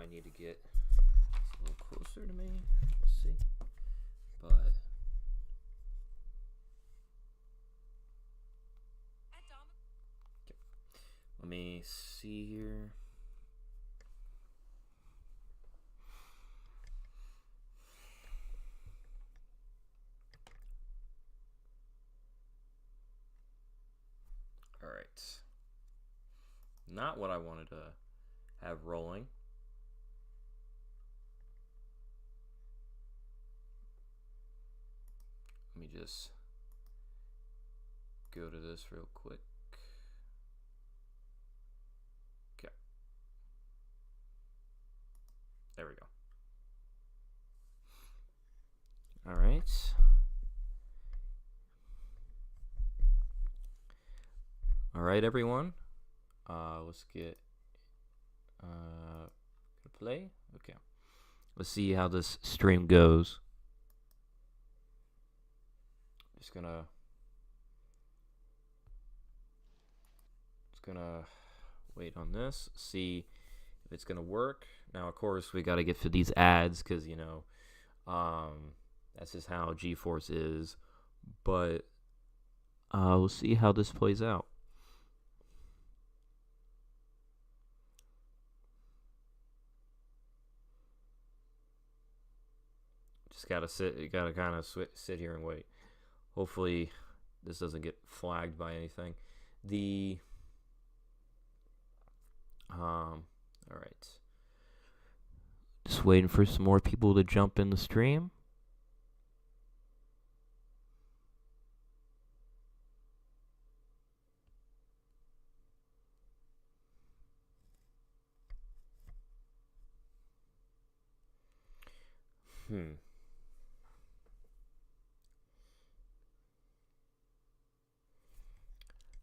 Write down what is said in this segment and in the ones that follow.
might need to get a little closer to me. Let's see. But okay. Let me see here. All right. Not what I wanted to have rolling. Let me just go to this real quick. Okay. There we go. All right. All right, everyone. Let's get play. Okay. Let's see how this stream goes. Just gonna wait on this, see if it's gonna work. Now, of course, we gotta get through these ads because you know, that's just how GeForce is. But we'll see how this plays out. Just gotta sit. You gotta kind of sit here and wait. Hopefully, this doesn't get flagged by anything. All right. Just waiting for some more people to jump in the stream.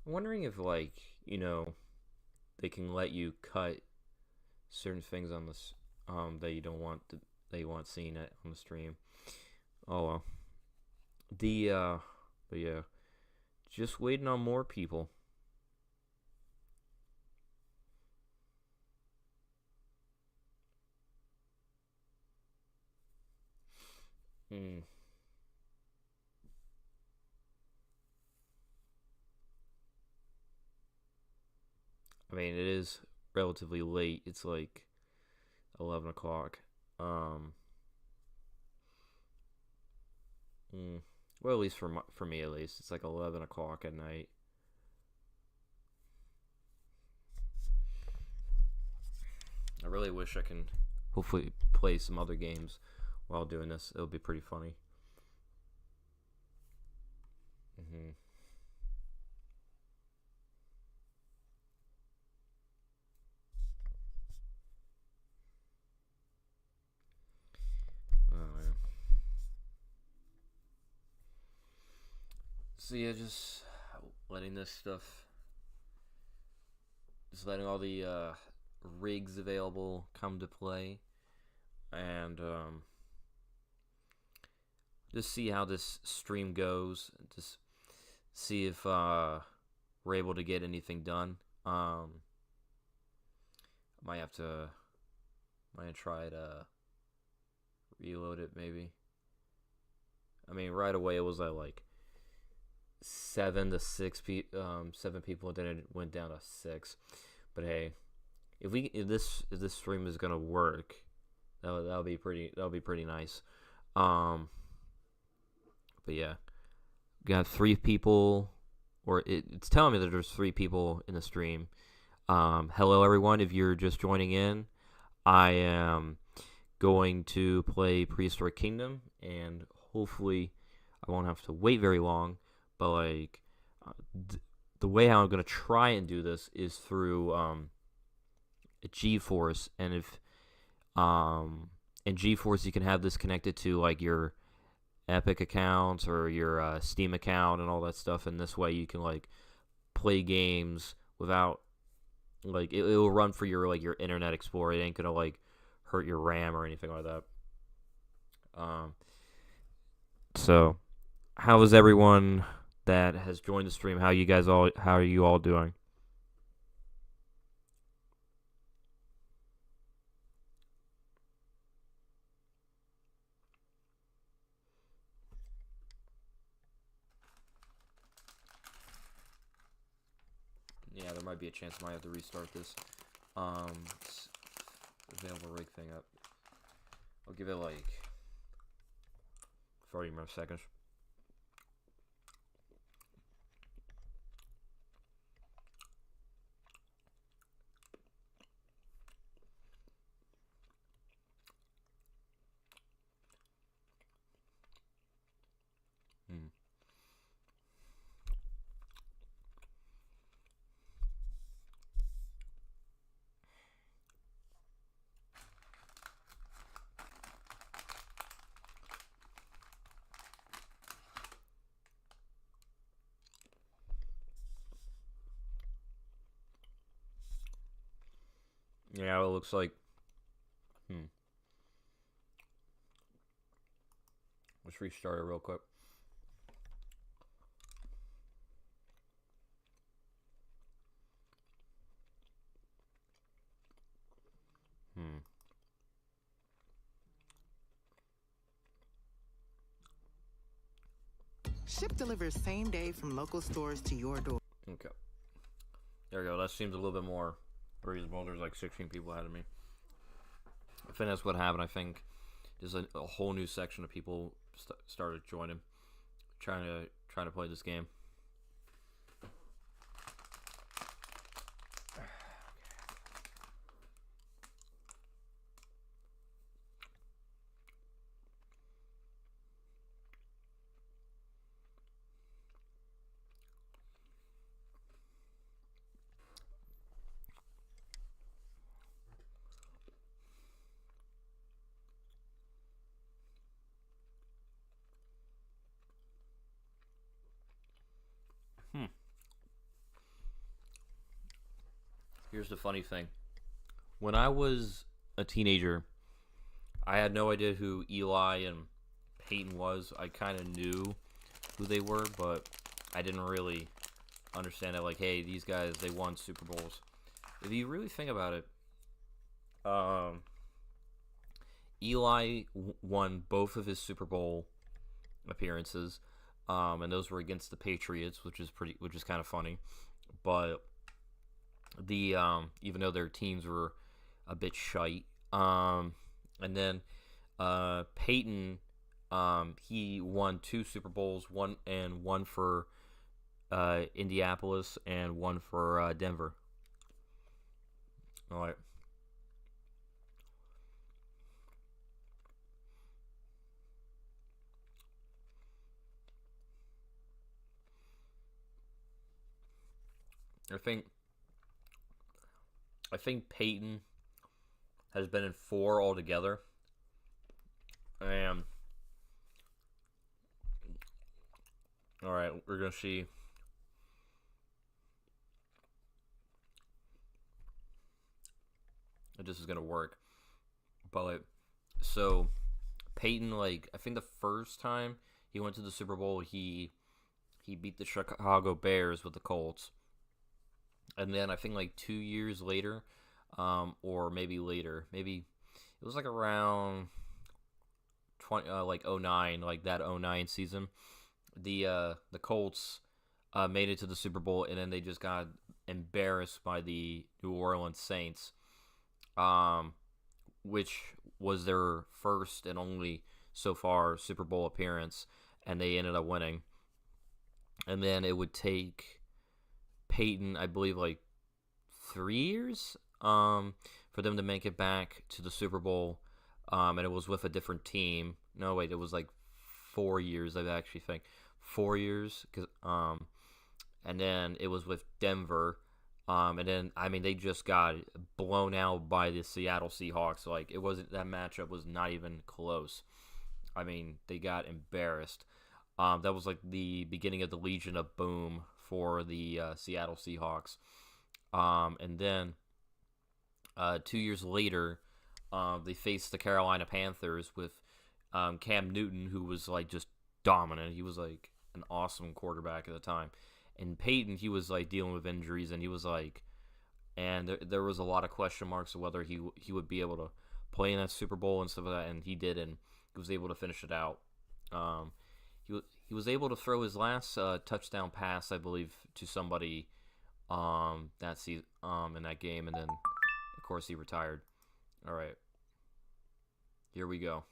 I'm wondering if, like, you know, they can let you cut certain things on this that you don't want that you want seen on the stream. Oh well. But yeah, just waiting on more people. I mean, it is relatively late. It's like 11 o'clock. Well, at least for me, at least, it's like 11 o'clock at night. I really wish I can hopefully play some other games while doing this. It'll be pretty funny. So yeah, just letting this stuff, just letting all the rigs available come to play, and just see how this stream goes. Just see if we're able to get anything done. Might try to reload it maybe. I mean, right away it was at like 7 people, then it went down to 6. But hey, if this stream is gonna work, that'll be pretty nice. But yeah, got 3 people, or it's telling me that there's 3 people in the stream. Hello everyone, if you're just joining in, I am going to play Prehistoric Kingdom, and hopefully I won't have to wait very long. But like, the way how I'm gonna try and do this is through GeForce, and if in GeForce you can have this connected to like your Epic accounts or your Steam account and all that stuff, and this way you can like play games without like it will run for your like your Internet Explorer. It ain't gonna like hurt your RAM or anything like that. So how is everyone that has joined the stream? How are you all doing? Yeah, there might be a chance I might have to restart this. Available rig thing up. I'll give it like 30 more seconds. Yeah, it looks like. Let's restart it real quick. Ship delivers same day from local stores to your door. Okay. There we go. That seems a little bit more reasonable. There's like 16 people ahead of me. I think that's what happened. I think there's a whole new section of people started joining, trying to play this game. Here's the funny thing. When I was a teenager, I had no idea who Eli and Peyton was. I kind of knew who they were, but I didn't really understand it. Like, hey, these guys, they won Super Bowls. If you really think about it, Eli won both of his Super Bowl appearances, and those were against the Patriots, which is kind of funny. But the even though their teams were a bit shite, and then Peyton, he won 2 Super Bowls, one for Indianapolis and one for Denver. All right. I think Peyton has been in 4 altogether. And all right, we're gonna see. If this is gonna work. But so Peyton, like, I think the first time he went to the Super Bowl, he beat the Chicago Bears with the Colts. And then I think like 2 years later, or maybe later, maybe it was like around 09, like that 09 season, the Colts made it to the Super Bowl, and then they just got embarrassed by the New Orleans Saints, which was their first and only so far Super Bowl appearance, and they ended up winning. And then it would take Peyton, I believe, like 3 years for them to make it back to the Super Bowl, and it was with a different team. No, wait, it was like 4 years. I actually think 4 years, and then it was with Denver, and then they just got blown out by the Seattle Seahawks. Like, it wasn't, that matchup was not even close. They got embarrassed. That was like the beginning of the Legion of Boom for the Seattle Seahawks. And then 2 years later, they faced the Carolina Panthers with Cam Newton, who was like just dominant. He was like an awesome quarterback at the time. And Peyton, he was like dealing with injuries, and he was like, and there was a lot of question marks of whether he would be able to play in that Super Bowl and stuff like that, and he did, and he was able to finish it out. He was able to throw his last touchdown pass, I believe, to somebody in that game, and then of course he retired. All right, here we go.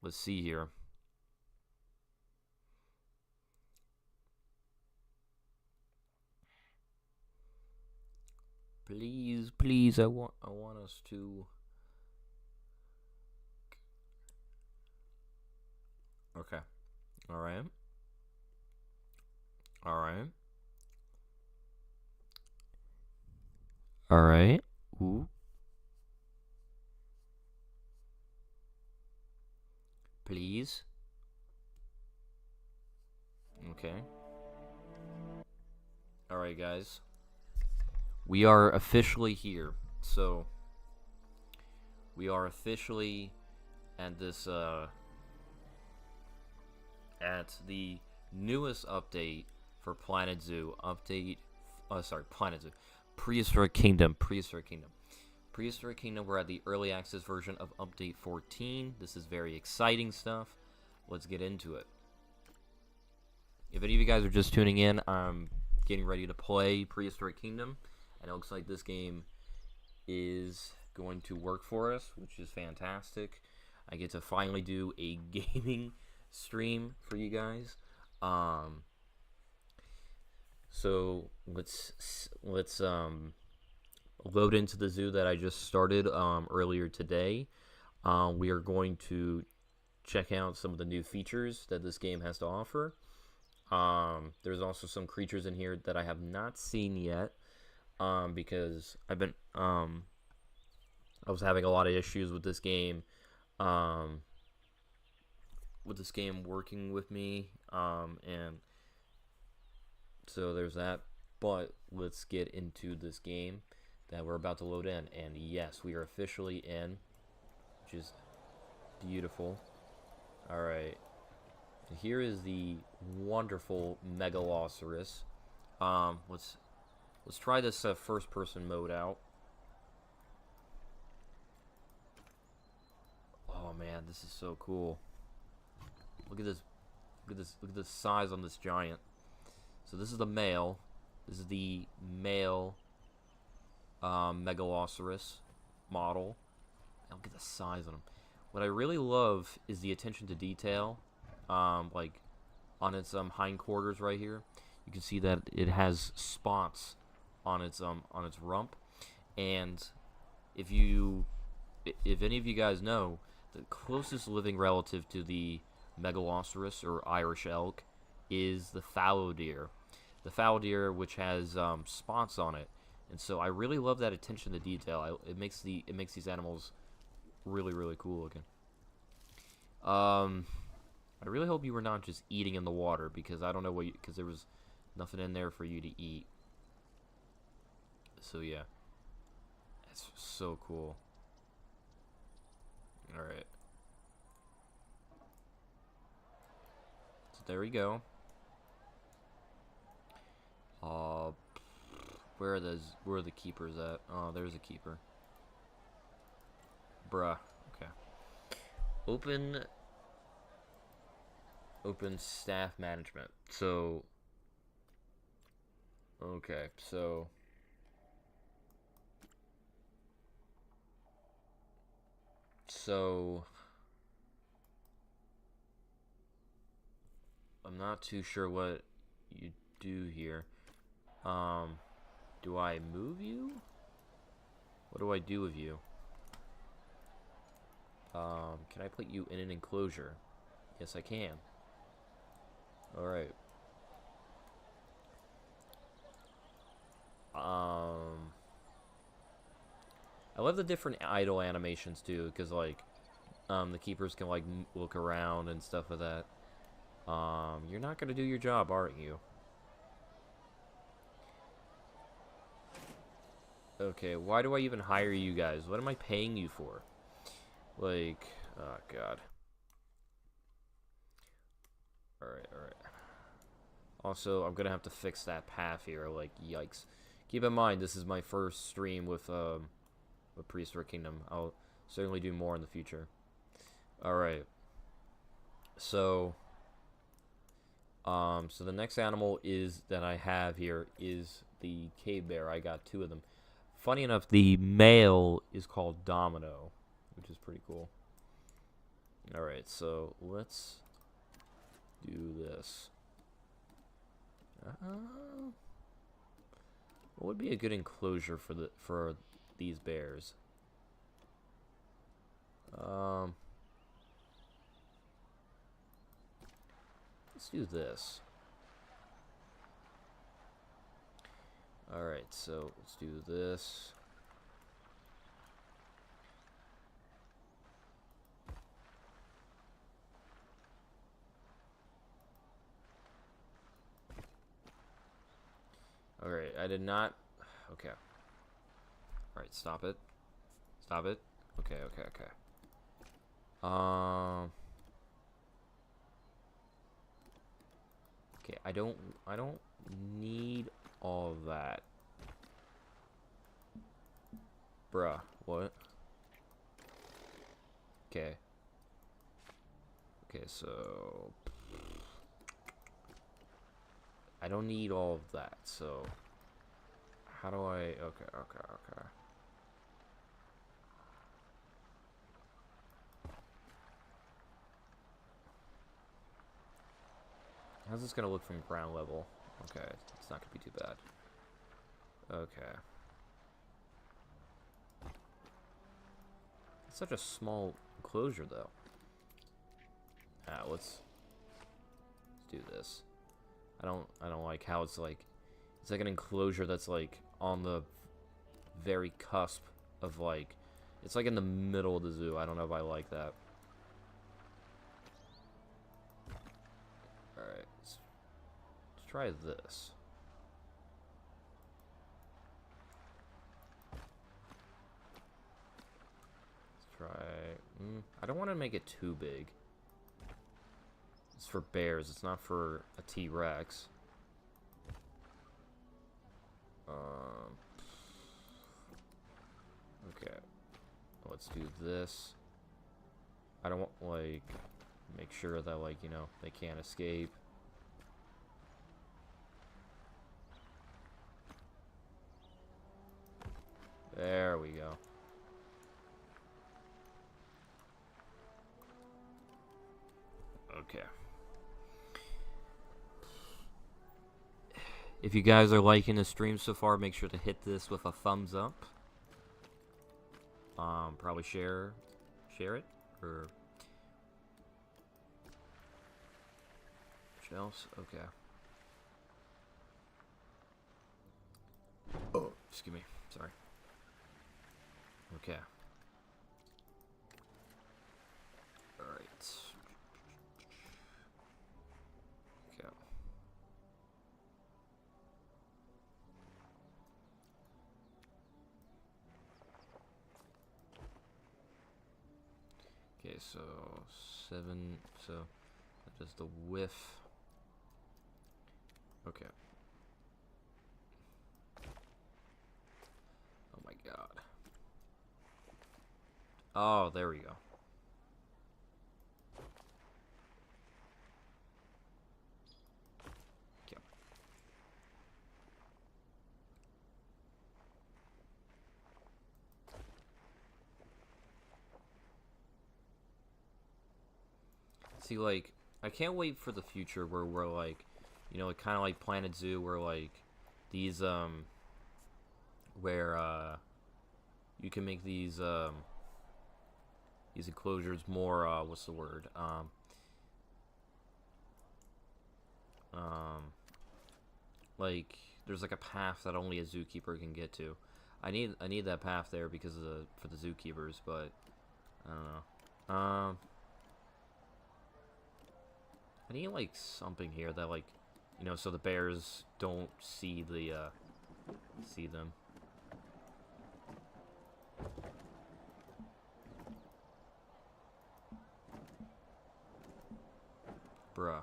Let's see here. Please, please, I want us to. Okay. All right. All right. All right. Ooh. Please. Okay. All right, guys. We are officially here. So we are officially at this at the newest update for Planet Zoo. Planet Zoo. Prehistoric Kingdom. We're at the early access version of update 14. This is very exciting stuff. Let's get into it. If any of you guys are just tuning in, I'm getting ready to play Prehistoric Kingdom, and it looks like this game is going to work for us, which is fantastic. I get to finally do a gaming stream for you guys. So let's load into the zoo that I just started earlier today. We are going to check out some of the new features that this game has to offer. There's also some creatures in here that I have not seen yet, because I was having a lot of issues with this game, working with me, and so there's that. But let's get into this game that we're about to load in, and yes, we are officially in, which is beautiful. All right. Here is the wonderful Megalosaurus. Let's try this first-person mode out. Oh man, this is so cool. Look at this. Look at the size on this giant. So this is the male. This is the male Megalosaurus model. And look at the size on him. What I really love is the attention to detail. Like on its hindquarters right here, you can see that it has spots on its rump. And if any of you guys know, the closest living relative to the Megalosaurus or Irish elk is the fallow deer. The fallow deer, which has spots on it, and so I really love that attention to detail. It makes these animals really, really cool looking. I really hope you were not just eating in the water, because I don't know because there was nothing in there for you to eat. So yeah, that's so cool. All right, so there we go. Where are the keepers at? Oh, there's a keeper. Bruh. Okay. Open staff management. So okay, so I'm not too sure what you do here. Do I move you? What do I do with you? Can I put you in an enclosure? Yes, I can. Alright. I love the different idle animations too, because like the keepers can like look around and stuff like that. You're not gonna do your job, aren't you? Okay, why do I even hire you guys? What am I paying you for? Like, oh god. Alright. Also, I'm gonna have to fix that path here, like, yikes. Keep in mind, this is my first stream with Prehistoric Kingdom. I'll certainly do more in the future. Alright. So, So the next animal is that I have here is the cave bear. I got 2 of them. Funny enough, the male is called Domino, which is pretty cool. Alright, so let's do this. What would be a good enclosure for these bears? Let's do this. Alright, so let's do this. Alright, I did not... Okay. Alright, stop it. Stop it. Okay. Okay, I don't need all of that. Bruh, what? Okay. Okay, so... I don't need all of that, so... How do I... Okay. How's this gonna look from ground level? Okay, it's not gonna be too bad. Okay. It's such a small enclosure, though. Let's do this. I don't like how it's like an enclosure that's like on the very cusp of like, it's like in the middle of the zoo. I don't know if I like that. Alright, let's try this. Let's try, I don't want to make it too big. It's for bears, it's not for a T-Rex. Okay. Let's do this. I don't want, like, make sure that, like, you know, they can't escape. There we go. Okay. If you guys are liking the stream so far, make sure to hit this with a thumbs up. Probably share it, or what else? Okay. Oh, excuse me. Sorry. Okay. All right. Okay. Okay, so 7, so that is the width. Okay. Oh my god. Oh, there we go. Okay. See, like, I can't wait for the future where we're like, you know, kind of like Planet Zoo, where like these where you can make these enclosures more what's the word, like there's like a path that only a zookeeper can get to. I need that path there because of for the zookeepers, but I don't know. I need like something here that, like, you know, so the bears don't see see them. Bruh.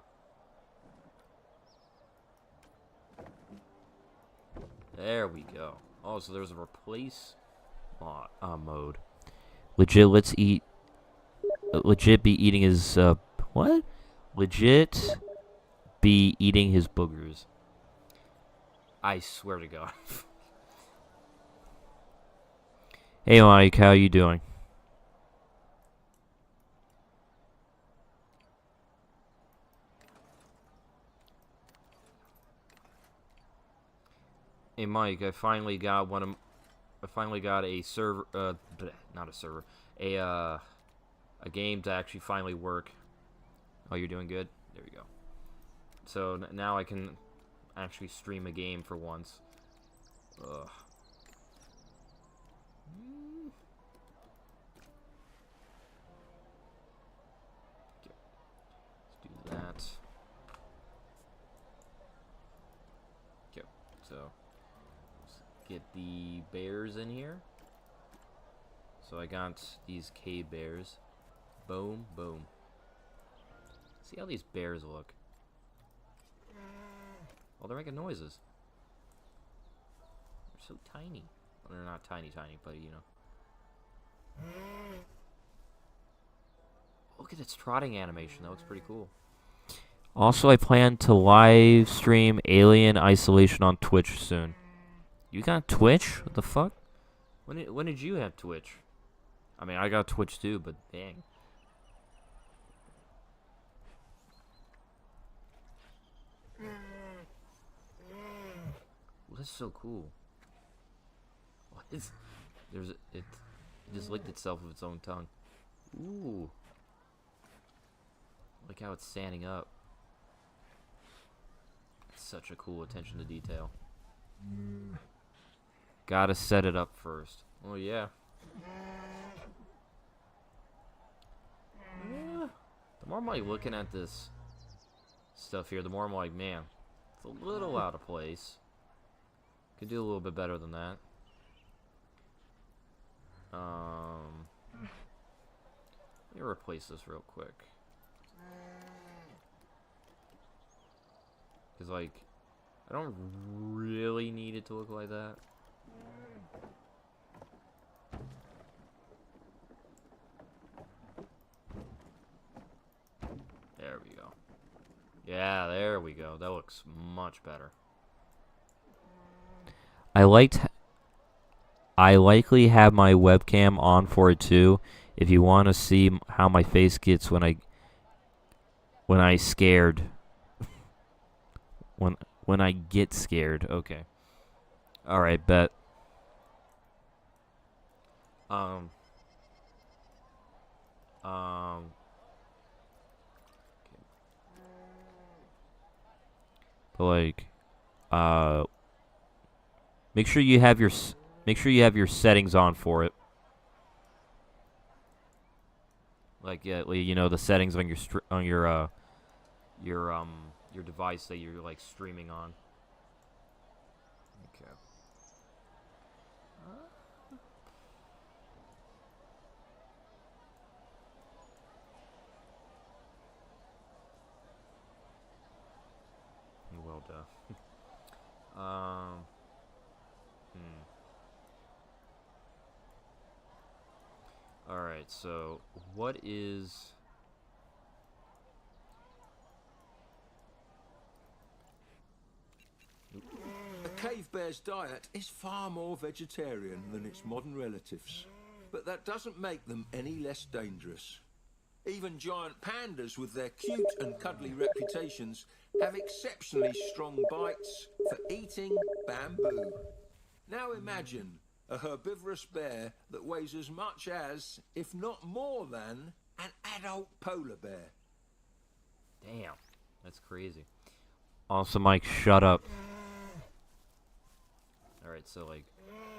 There we go. Oh, so there's a replace mode. Legit, let's eat. Legit be eating his, what? Legit be eating his boogers. I swear to God. Hey Mike, how you doing? Hey Mike, I finally got a server, not a server, a game to actually finally work. Oh, you're doing good? There we go. So now I can actually stream a game for once. Ugh. Let's do that. Okay, so let's get the bears in here. So I got these cave bears. Boom, boom. See how these bears look. Oh, they're making noises. They're so tiny. Well, they're not tiny, but you know. Look at its trotting animation. That looks pretty cool. Also, I plan to live stream Alien Isolation on Twitch soon. You got Twitch? What the fuck? When did you have Twitch? I mean, I got Twitch too, but dang. That's so cool. What is? It just licked itself with its own tongue. Ooh. Look how it's standing up. Such a cool attention to detail. Gotta set it up first. Oh yeah. The more I'm like looking at this stuff here, the more I'm like, man, it's a little out of place. Could do a little bit better than that. Let me replace this real quick. Because, like, I don't really need it to look like that. There we go. Yeah, there we go. That looks much better. I likely have my webcam on for it too. If you want to see how my face gets when I scared. when I get scared. Okay. All right, bet. But like, make sure you have your settings on for it. Like, yeah, you know, the settings on your device that you're like streaming on. Okay. Well done. All right. So, what is? A cave bear's diet is far more vegetarian than its modern relatives, but that doesn't make them any less dangerous. Even giant pandas, with their cute and cuddly reputations, have exceptionally strong bites for eating bamboo. Now imagine a herbivorous bear that weighs as much as, if not more than, an adult polar bear. Damn, that's crazy. Also, Mike, shut up. All right, so like,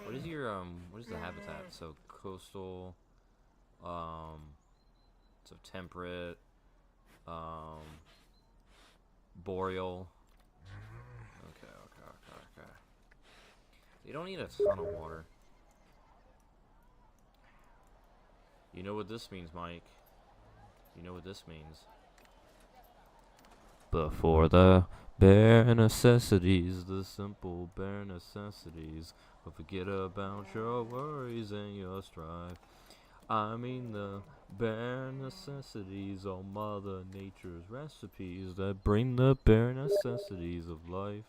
what is the habitat? So coastal, so temperate, boreal. Okay. You don't need a ton of water. You know what this means, Mike. You know what this means. Before the bare necessities, the simple bare necessities, but forget about your worries and your strife. I mean the bare necessities, all Mother Nature's recipes that bring the bare necessities of life.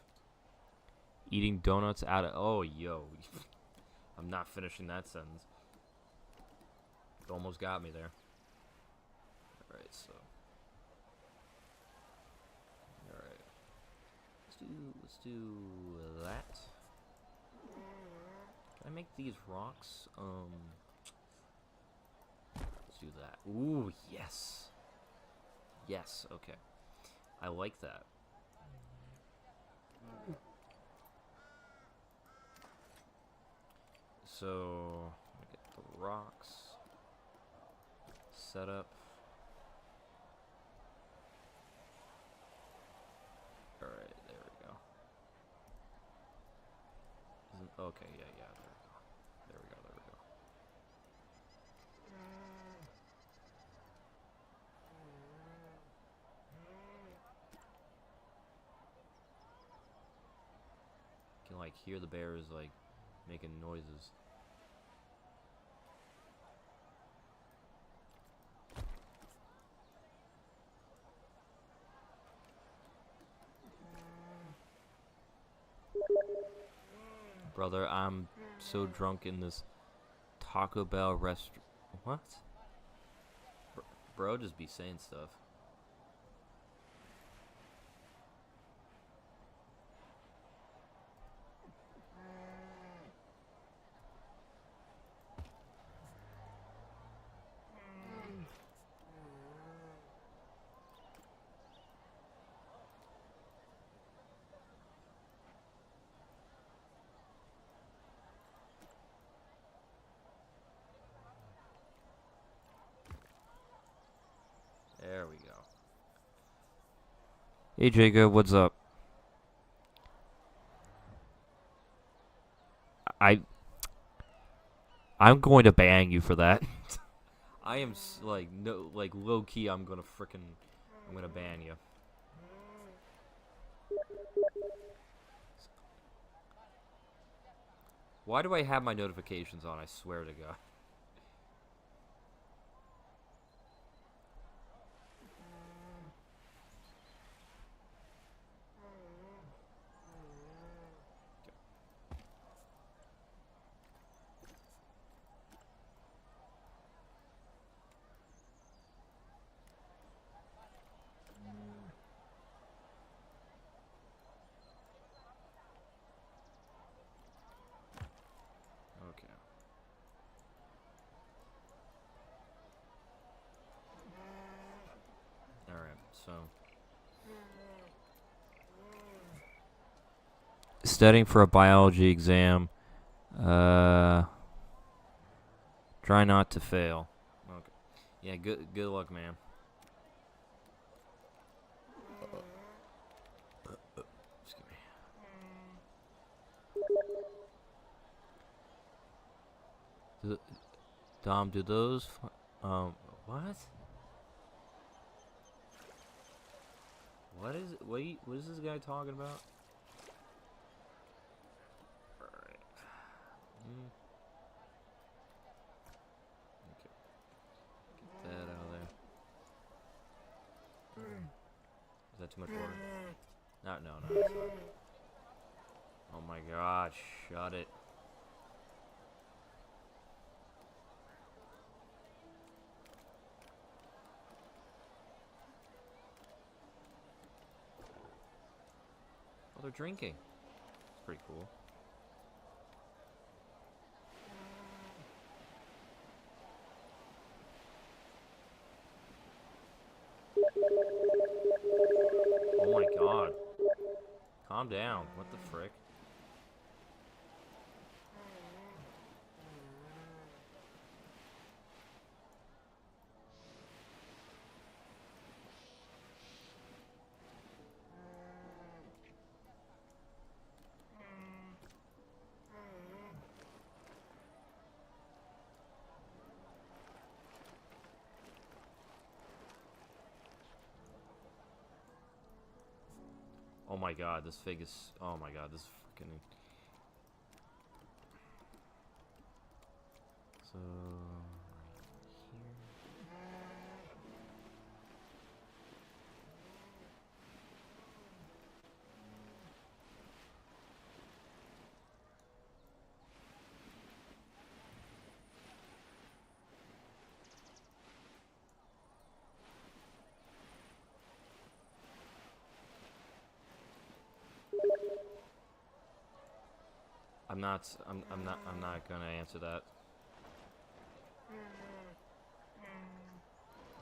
Eating donuts out of... Oh, yo. I'm not finishing that sentence. It almost got me there. Alright, so... Alright. Let's do that. Can I make these rocks? Let's do that. Ooh, yes. Yes, okay. I like that. So, get the rocks set up. Alright, there we go. Okay, yeah, there we go. There we go. You can like hear the bears like making noises. Brother, I'm so drunk in this Taco Bell restaurant. What? Bro, just be saying stuff. There we go. Hey Jacob, what's up? I'm going to ban you for that. I am like no like low key. I'm gonna ban you. Why do I have my notifications on? I swear to God. Okay. Alright, so studying for a biology exam. Try not to fail. Okay. Yeah, good luck, man. Excuse me. Dom, do those what? What is this guy talking about? Alright. Okay. Get that out of there. Is that too much water? No, it's not. Oh my god, shut it. Oh, they're drinking. It's pretty cool. Oh my god. Calm down. What the frick? Oh my god, this fig is... Oh my god, this freaking... So... I'm not gonna answer that.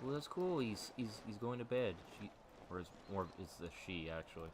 Well, that's cool. He's going to bed. She, or it's more, it's the she actually.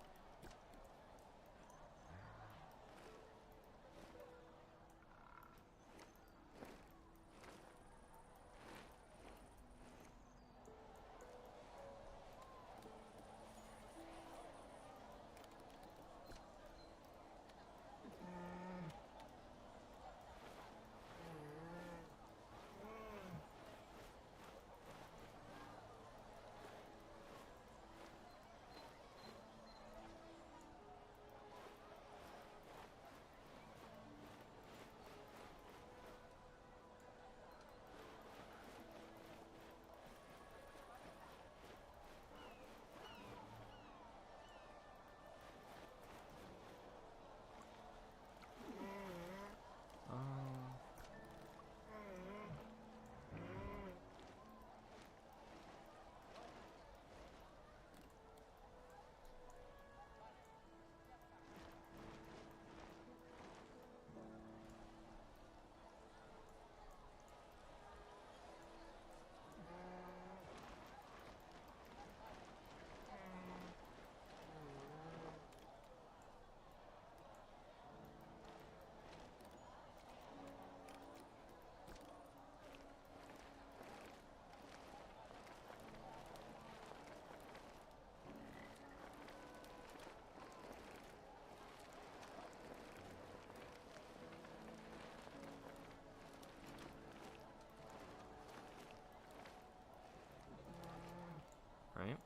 Right?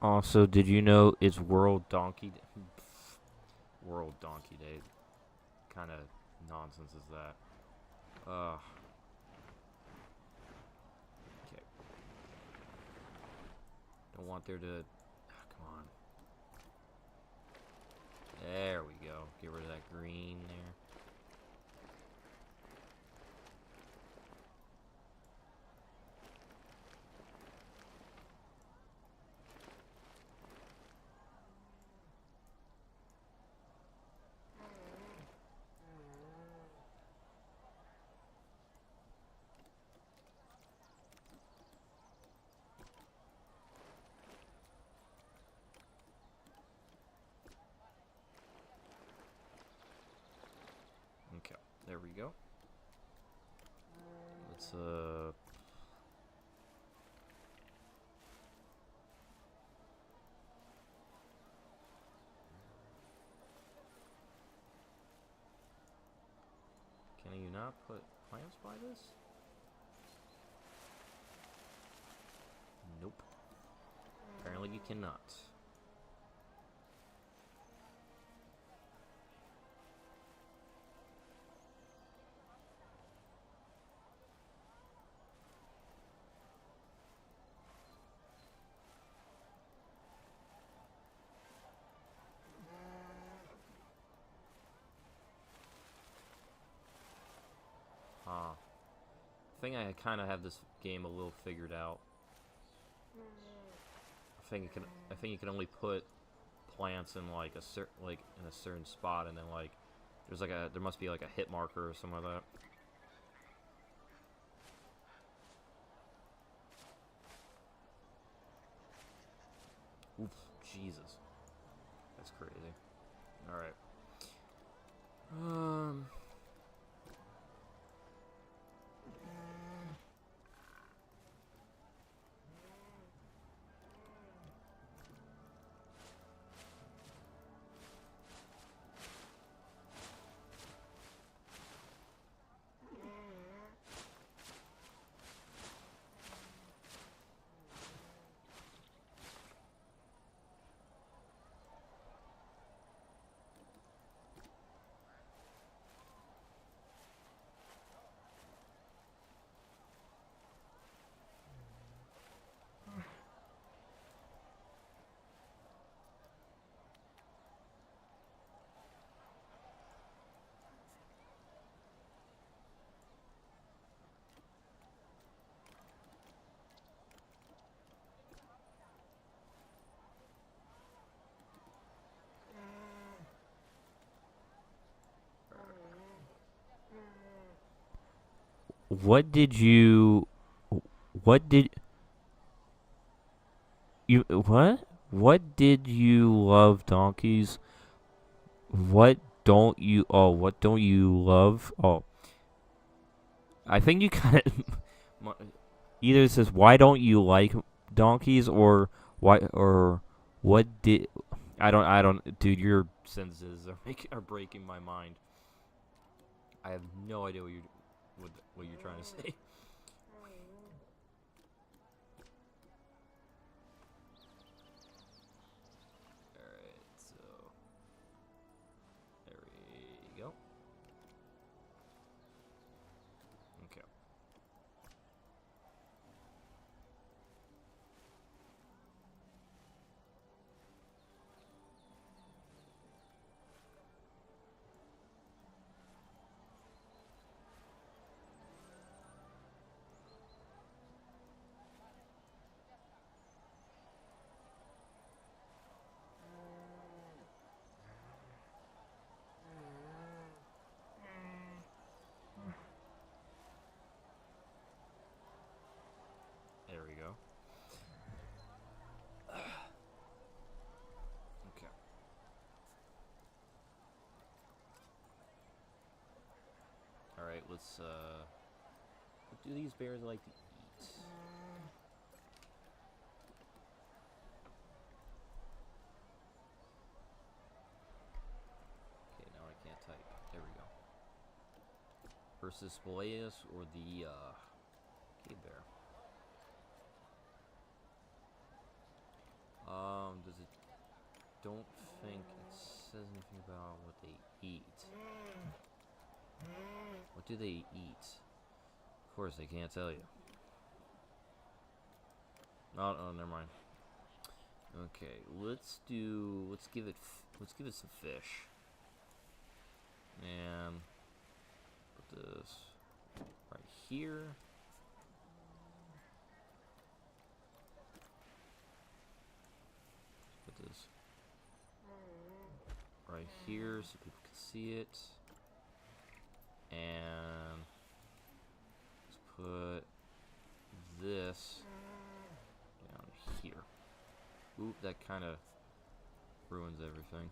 Also, did you know it's World Donkey Day? World Donkey Day. Kind of nonsense is that? Ugh. Okay. Don't want there to... come on. There we go. Get rid of that green there. Okay, there we go. Let's can you not put plants by this? Nope. Apparently you cannot. I think I kind of have this game a little figured out. I think you can only put plants in like in a certain spot, and then like there must be like a hit marker or something like that. Oof, Jesus, that's crazy. All right. What did you? What did you? What? What did you love donkeys? What don't you? Oh, what don't you love? Oh, I think you kind of either it says why don't you like donkeys or why or what did I don't dude, your sentences are breaking my mind. I have no idea what you're trying to say. Alright, so there we go. Okay. There we go. Okay. Alright, let's what do these bears like to eat? Okay, now I can't type. There we go. Versus Boleus or the cave bear. Does it? Don't think it says anything about what they eat. What do they eat? Of course, they can't tell you. Oh, never mind. Okay, let's give it some fish. And put this right here. Put this right here so people can see it. And let's put this down here. Oop, that kind of ruins everything.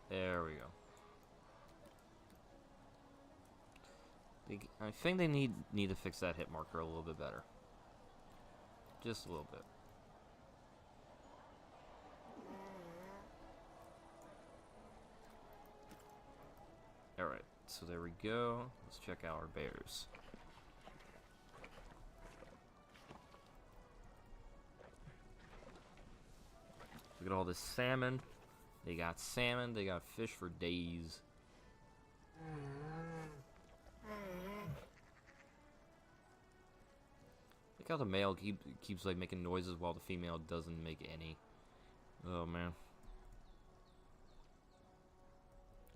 There we go. I think they need to fix that hit marker a little bit better. Just a little bit. Alright, so there we go. Let's check out our bears. Look at all this salmon. They got salmon, they got fish for days. Look how the male keeps like making noises while the female doesn't make any. Oh man.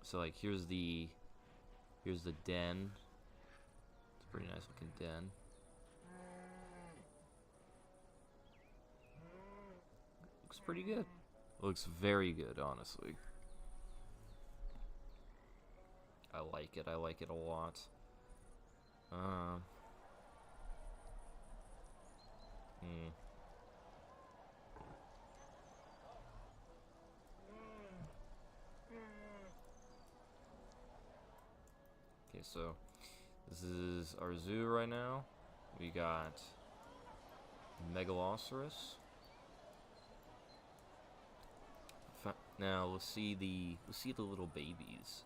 So like here's the den. It's a pretty nice looking den. Looks pretty good. Looks very good, honestly. I like it. I like it a lot. Okay, so this is our zoo right now. We got Megalosaurus. Now let's see the little babies.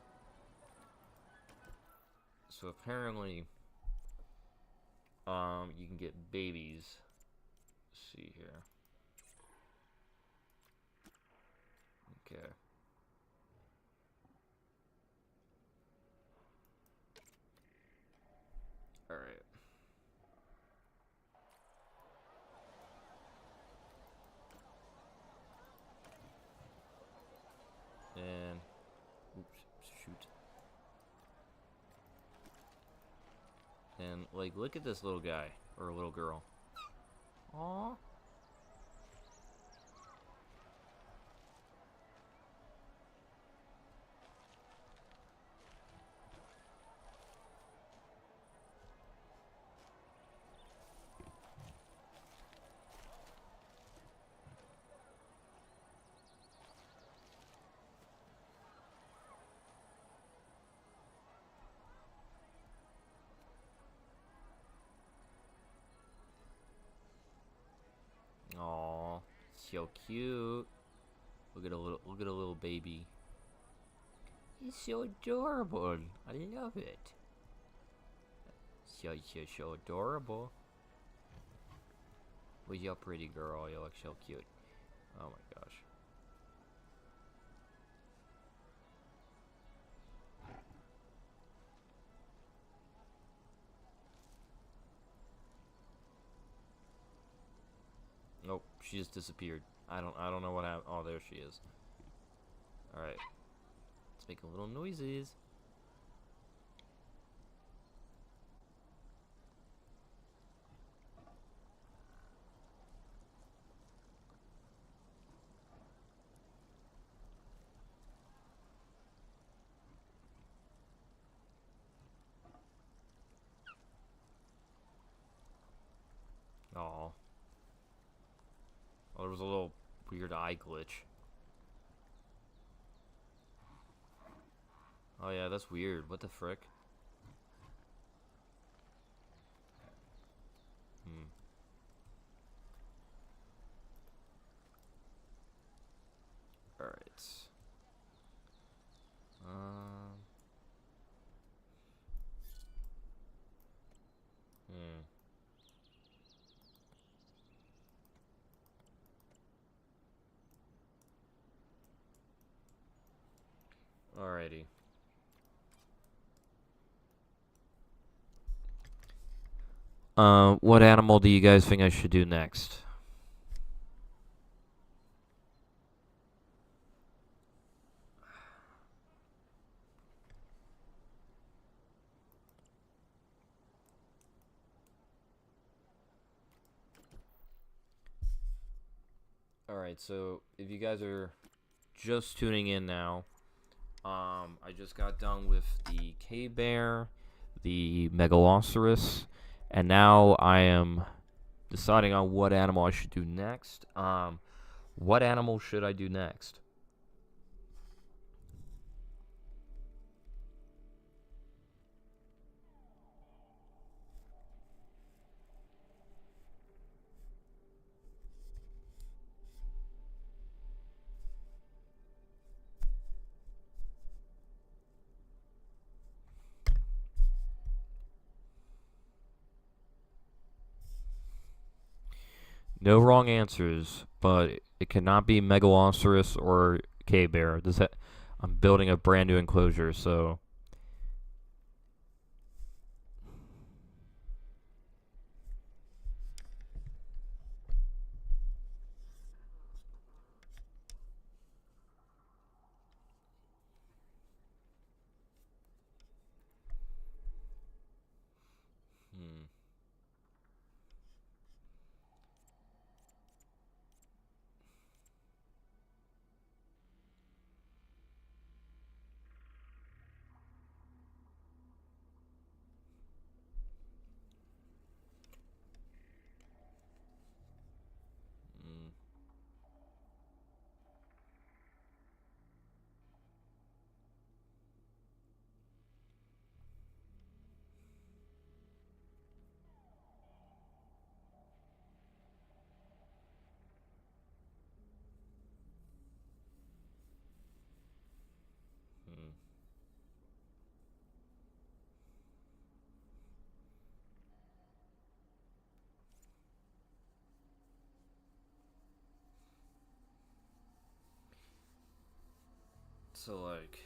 So apparently, you can get babies. Let's see here. Okay. All right. And oops, shoot. And, like, look at this little guy. Or little girl. Aww. Aww. So cute. Look at a little baby. He's so adorable. I love it. So adorable. Well, you're a pretty girl. You look so cute. Oh my gosh. Nope, she just disappeared. I don't know what happened. Oh, there she is. All right. Let's make a little noises. Aw. Oh, there was a little weird eye glitch. Oh yeah, that's weird. What the frick? Hmm. Alright. Hmm. Alrighty. What animal do you guys think I should do next? Alright, so if you guys are just tuning in now, I just got done with the cave bear, the megalosaurus, and now I am deciding on what animal I should do next. What animal should I do next? No wrong answers, but it cannot be megalosaurus or cave bear. I'm building a brand new enclosure, so hmm. Hmm. Hmm. So like,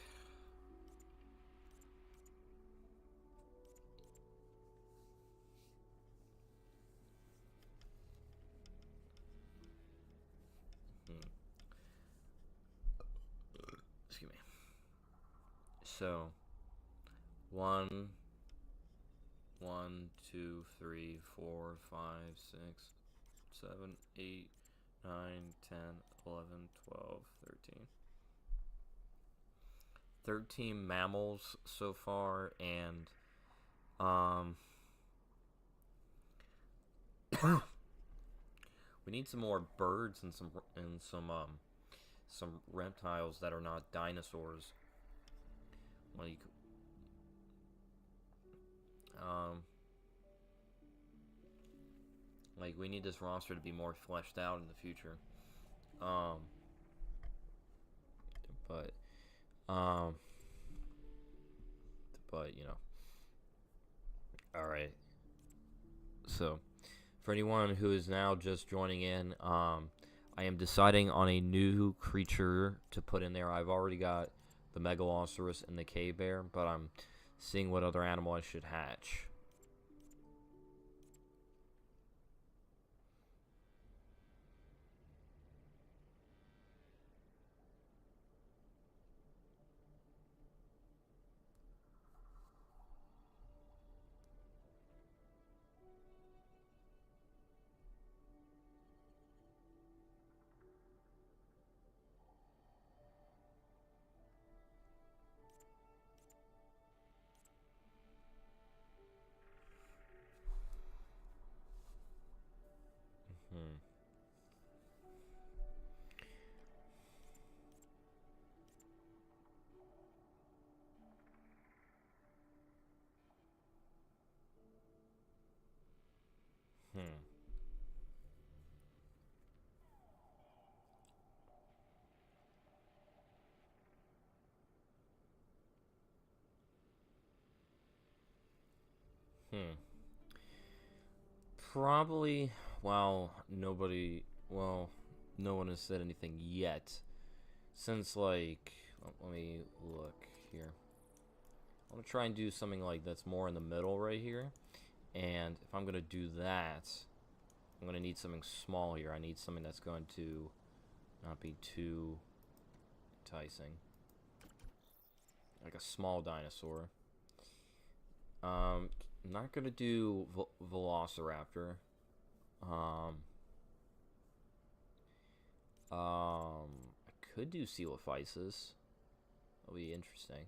hmm. Excuse me. So, one 1, 2, 3, 4, 5, 6, 7, 8, 9, 10, 11, 12, 13. 13 mammals so far, and we need some more birds and some reptiles that are not dinosaurs. Like like we need this roster to be more fleshed out in the future. But you know. All right. So, for anyone who is now just joining in, I am deciding on a new creature to put in there. I've already got the Megalosaurus and the cave bear, but I'm seeing what other animal I should hatch. Hmm. Hmm. Hmm. Probably. Well, no one has said anything yet. Since, like, let me look here. I'm gonna try and do something like that's more in the middle right here. And if I'm gonna do that, I'm gonna need something small here. I need something that's going to not be too enticing. Like a small dinosaur. I'm not gonna do Velociraptor. I could do Coelophysis. That'll be interesting.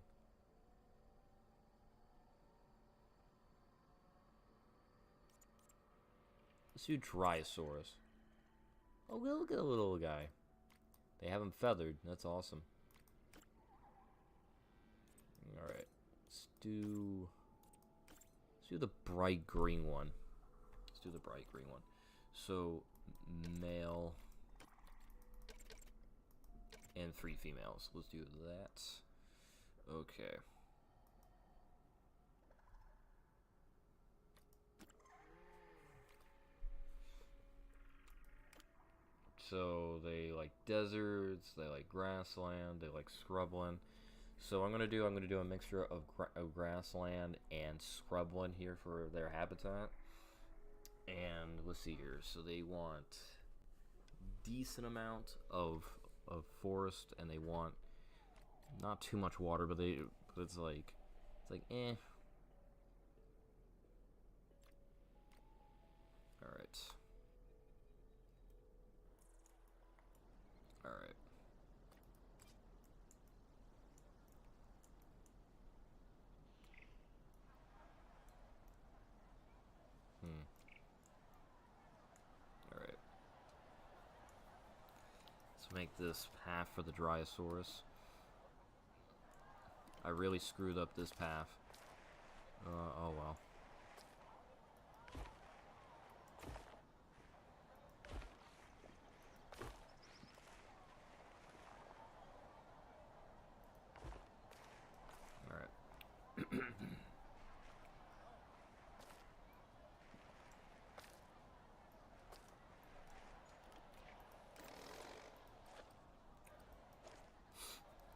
Let's do Dryosaurus. Oh, look at the little guy. They have him feathered. That's awesome. Alright. Let's do the bright green one. Let's do the bright green one. So, male and 3 females. Let's do that. Okay. So they like deserts, they like grassland, they like scrubland. So I'm gonna do a mixture of grassland and scrubland here for their habitat. And let's see here. So they want decent amount of forest, and they want not too much water, but it's like eh. All right. All right. All right. Let's make this path for the Dryosaurus. I really screwed up this path. Oh well. Alright.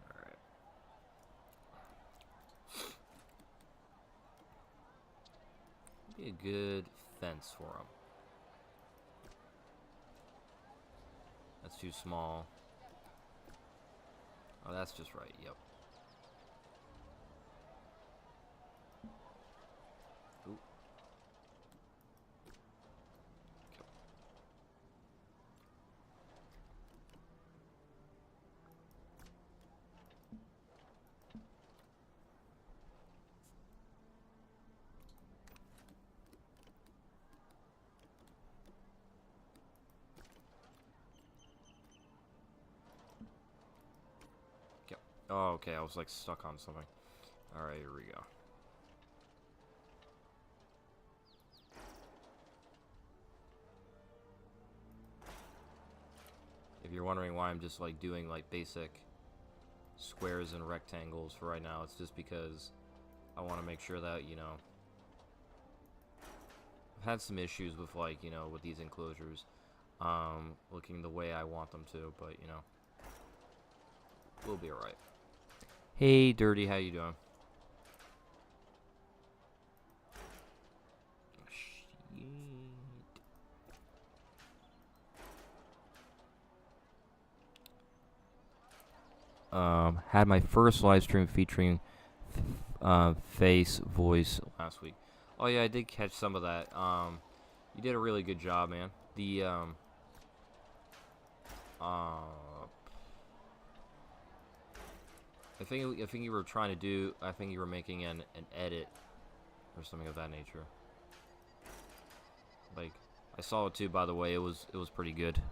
Alright. Be a good fence for him. That's too small. Oh, that's just right. Yep. Ooh. Oh, okay, I was like stuck on something. Alright, here we go. If you're wondering why I'm just like doing like basic squares and rectangles for right now, it's just because I want to make sure that, you know, I've had some issues with like, you know, with these enclosures looking the way I want them to, but you know, we'll be alright. Hey Dirty, how you doing? Shit. Had my first live stream featuring face voice last week. Oh yeah, I did catch some of that. You did a really good job, man. The I think you were trying to do. I think you were making an edit or something of that nature. Like I saw it too. By the way, it was pretty good.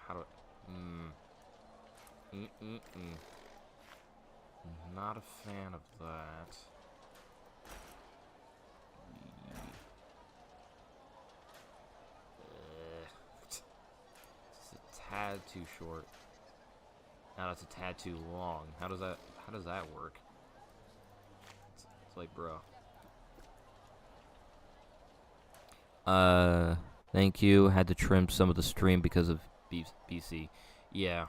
How do? Not a fan of that. It's a tad too short. Now it's a tad too long. How does that work? It's like, bro. Thank you. Had to trim some of the stream because of BC. Yeah.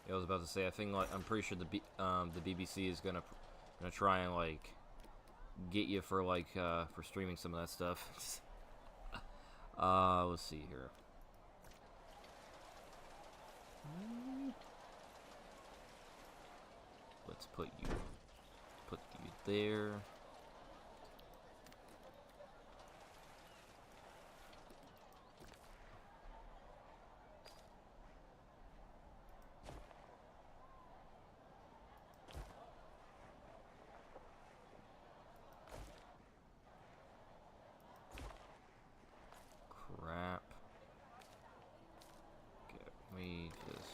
I was about to say, I think like I'm pretty sure the BBC is gonna try and like get you for like for streaming some of that stuff. Let's see here. Let's put you there. Crap. Okay, we just.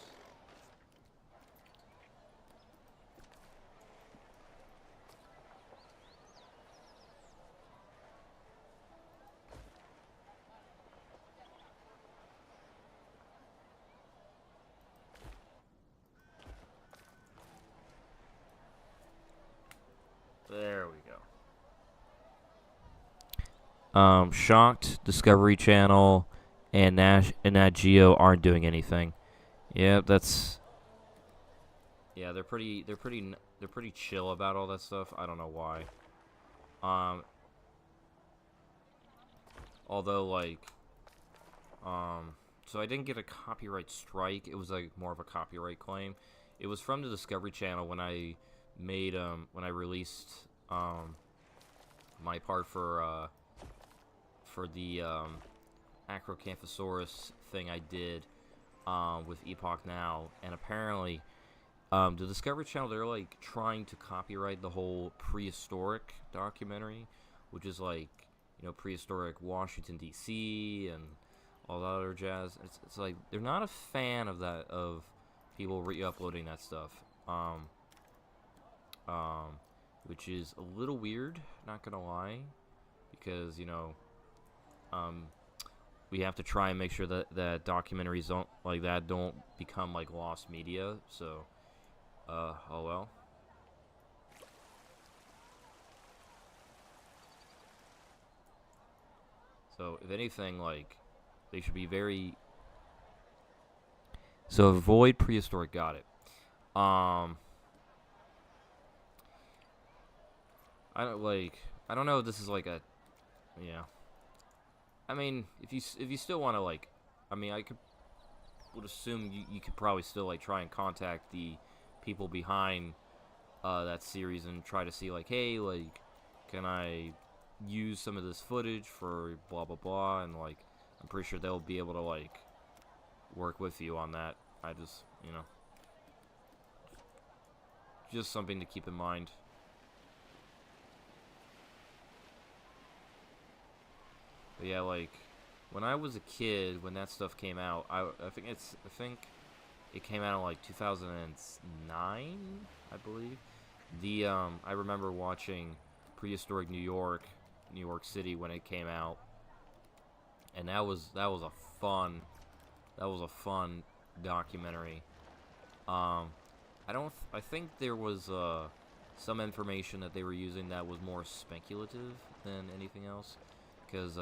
There we go. Shocked, Discovery Channel, and Nat Geo aren't doing anything. Yeah, that's. Yeah, they're pretty chill about all that stuff. I don't know why. Although like, so I didn't get a copyright strike. It was like more of a copyright claim. It was from the Discovery Channel when I made when I released my part for the Acrocanthosaurus thing I did with Epoch Now, and apparently the Discovery Channel, they're like trying to copyright the whole Prehistoric documentary, which is like, you know, prehistoric Washington D.C. and all that other jazz. It's like they're not a fan of that, of people re-uploading that stuff. Which is a little weird, not gonna lie, because, you know, we have to try and make sure that documentaries don't become like lost media. So, oh well. So if anything, like, they should be very. So avoid Prehistoric. Got it. I don't know if this is like a, yeah. I mean, if you still want to, like, I mean, would assume you could probably still like try and contact the people behind that series and try to see like, hey, like, can I use some of this footage for blah blah blah, and like I'm pretty sure they'll be able to like work with you on that. I just, you know, just something to keep in mind. But yeah, like when I was a kid, when that stuff came out, I think it came out in like 2009, I believe. I remember watching Prehistoric New York City when it came out, and that was a fun documentary. Um, I think there was some information that they were using that was more speculative than anything else, because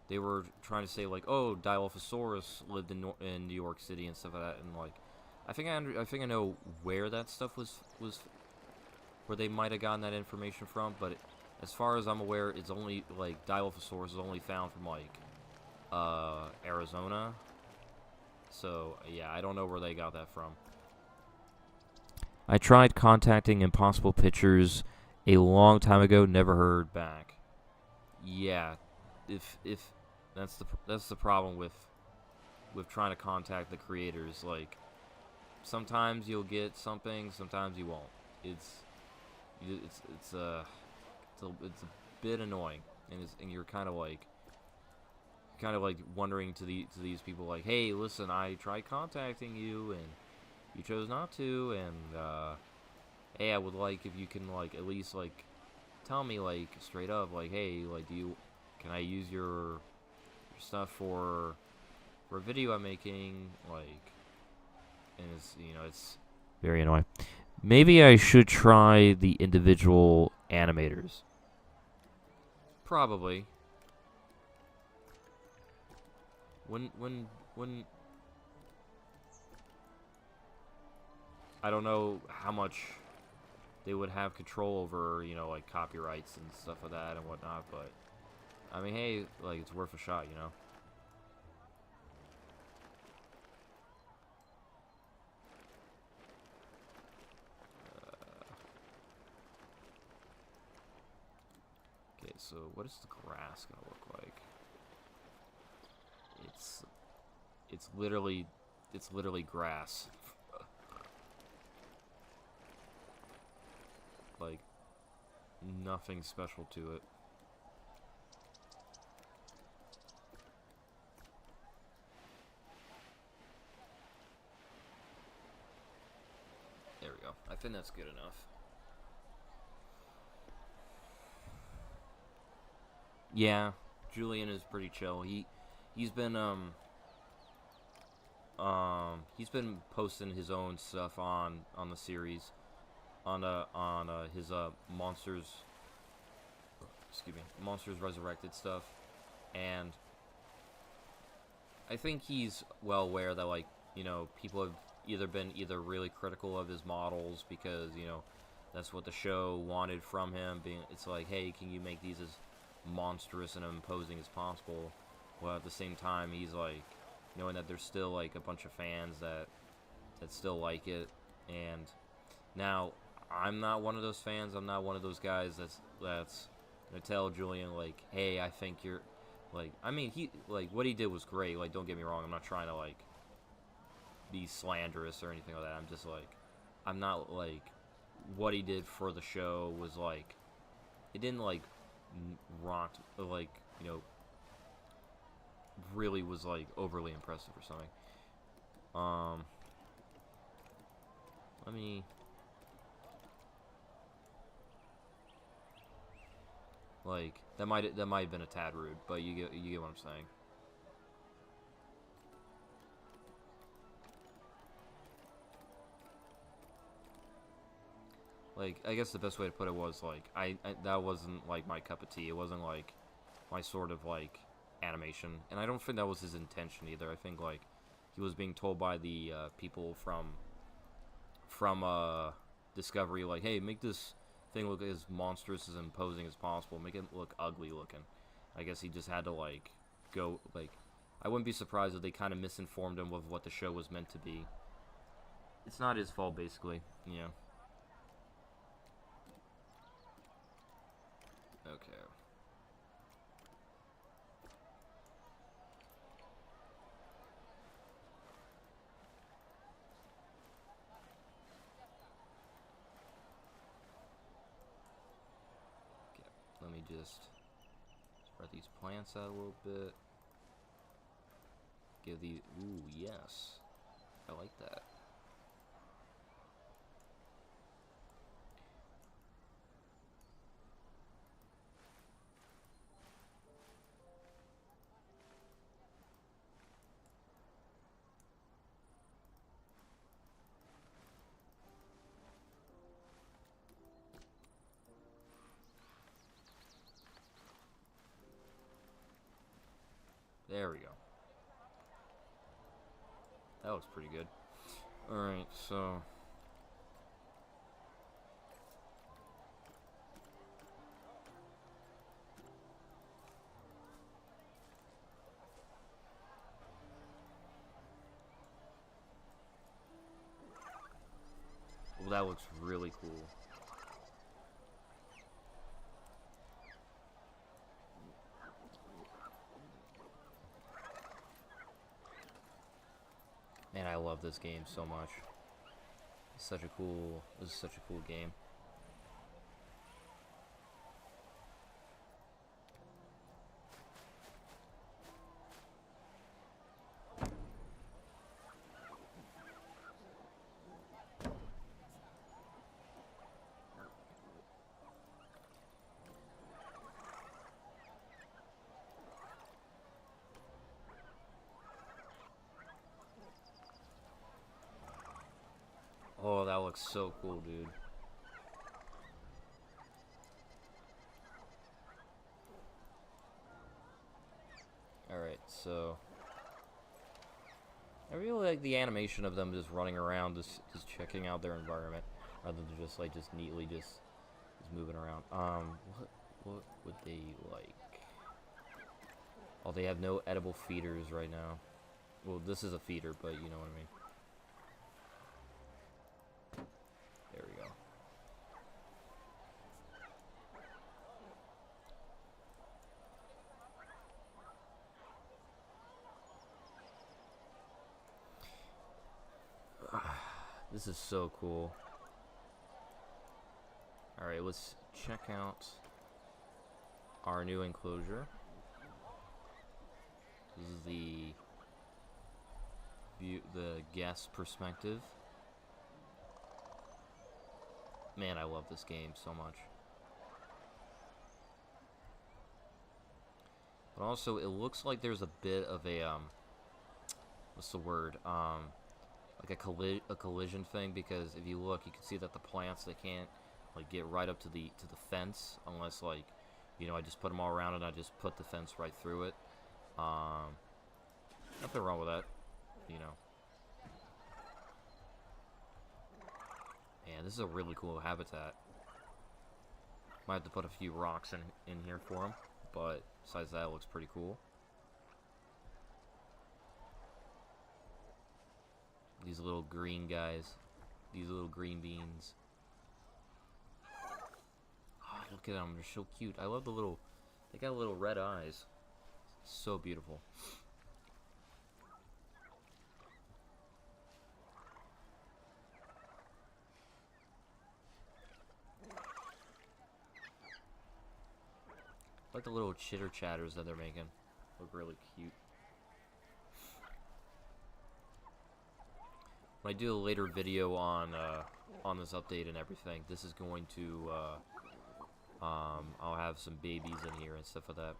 they were trying to say like, oh, Dilophosaurus lived in New York City and stuff like that, and like, I think I know where that stuff was where they might have gotten that information from, but as far as I'm aware, it's only like Dilophosaurus is only found from like Arizona. So yeah, I don't know where they got that from. I tried contacting Impossible Pictures a long time ago, never heard back. Yeah, if that's the problem with trying to contact the creators. Like sometimes you'll get something, sometimes you won't. It's it's it's a bit annoying, and you're kind of like wondering to these people like, hey, listen, I tried contacting you and you chose not to, and hey, I would like if you can like at least like tell me like straight up like, hey, like can I use your stuff for a video I'm making, like, and it's very annoying. Maybe I should try the individual animators. Probably. When I don't know how much they would have control over, like copyrights and stuff like that and whatnot, but I mean, hey, like it's worth a shot, Okay, so what is the grass gonna look like? It's it's literally grass. Like nothing special to it. There we go. I think that's good enough. Yeah, Julian is pretty chill. He's been he's been posting his own stuff on the series, on his Monsters Resurrected stuff, and I think he's well aware that like people have been really critical of his models because that's what the show wanted from him. It's like, hey, can you make these as monstrous and imposing as possible? Well, at the same time, he's like knowing that there's still like a bunch of fans that still like it, and now I'm not one of those fans. I'm not one of those guys that's gonna tell Julian like, hey, I think you're like, I mean, he like what he did was great. Like, don't get me wrong. I'm not trying to like be slanderous or anything like that. I'm just like, I'm not like what he did for the show was like, it didn't like rock like really was like overly impressive or something. Let me like that might have been a tad rude, but you get what I'm saying. Like, I guess the best way to put it was like I that wasn't like my cup of tea. It wasn't like my sort of like animation, and I don't think that was his intention either. I think like he was being told by the people from Discovery, like, hey, make this thing look as monstrous as imposing as possible, make it look ugly looking. I guess he just had to like go like, I wouldn't be surprised if they kind of misinformed him of what the show was meant to be. It's not his fault, basically. Okay. Let me just Spread these plants out a little bit. Give these... Ooh, yes. I like that. There we go. That looks pretty good. Alright, so... Well, that looks really cool. Man, I love this game so much. It's such a cool... This is such a cool game. Oh, that looks so cool, dude. Alright, so... I really like the animation of them just running around, just checking out their environment, rather than just, like, just neatly just moving around. What would they like? Oh, they have no edible feeders right now. Well, this is a feeder, but you know what I mean. There we go. This is so cool. Alright, let's check out our new enclosure. This is the view, the guest perspective. Man, I love this game so much. But also, it looks like there's a bit of a what's the word? Like a collision thing, because if you look, you can see that the plants, they can't like get right up to the fence unless, like, you know, I just put them all around and I just put the fence right through it. Nothing wrong with that, you know. Man, this is a really cool habitat. Might have to put a few rocks in here for them, but besides that, it looks pretty cool. These little green guys. These little green beans. Oh, look at them. They're so cute. I love the little... They got little red eyes. So beautiful. I like the little chitter chatters that they're making. Look really cute. When I do a later video on this update and everything, this is going to I'll have some babies in here and stuff like that.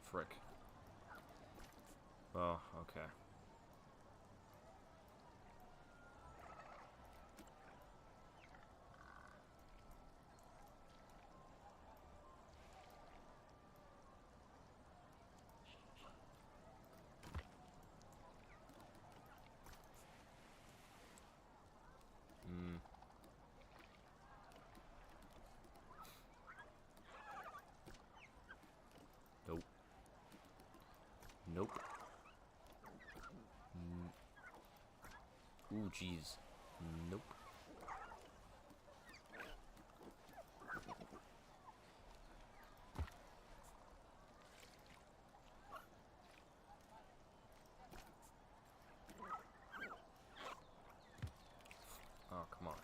Frick. Oh, okay. Oh, jeez. Nope. Oh, come on.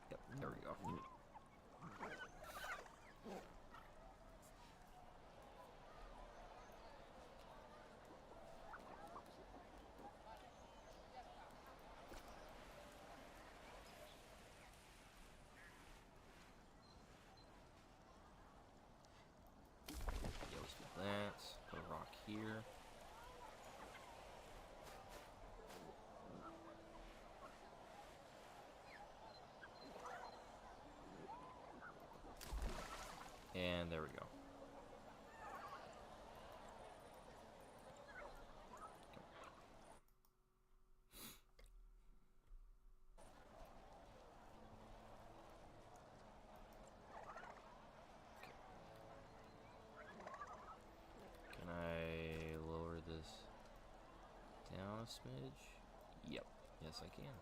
Yep, there we go. Yeah, let's do that. Put a rock here. And there we go. Can I lower this down a smidge? Yep. Yes, I can.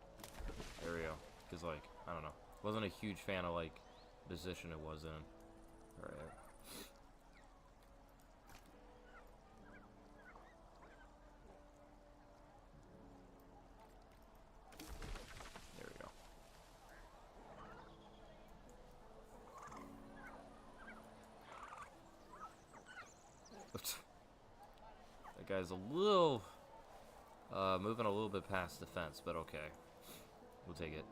There we go. Because, like, I don't know. Wasn't a huge fan of, like, the position it was in. Alright. There we go. That guy's a little... moving a little bit past the fence, but okay. We'll take it.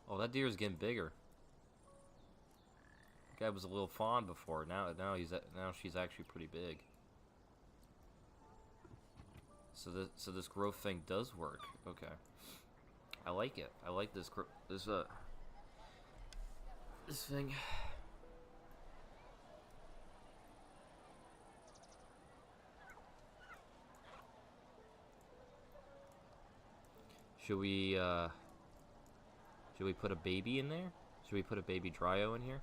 Oh, that deer is getting bigger. That guy was a little fawn before. Now she's actually pretty big. So this growth thing does work. Okay, I like it. I like this this thing. Should we put a baby in there? Should we put a baby Dryo in here?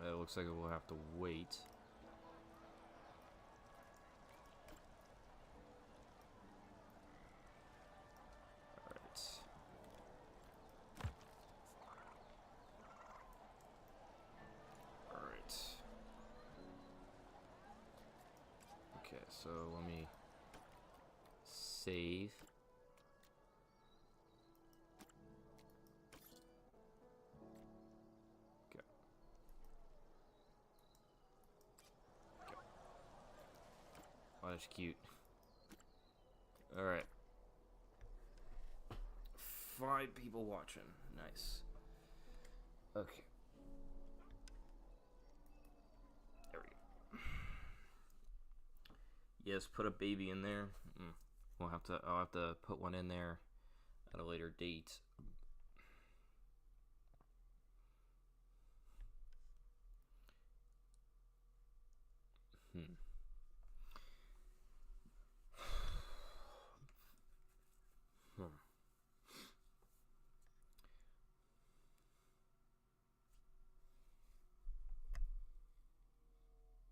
It looks like we'll have to wait. Alright. Alright. Okay, so let me save. Oh, that's cute. Alright. 5 people watching. Nice. Okay. There we go. Yes, put a baby in there. I'll have to put one in there at a later date.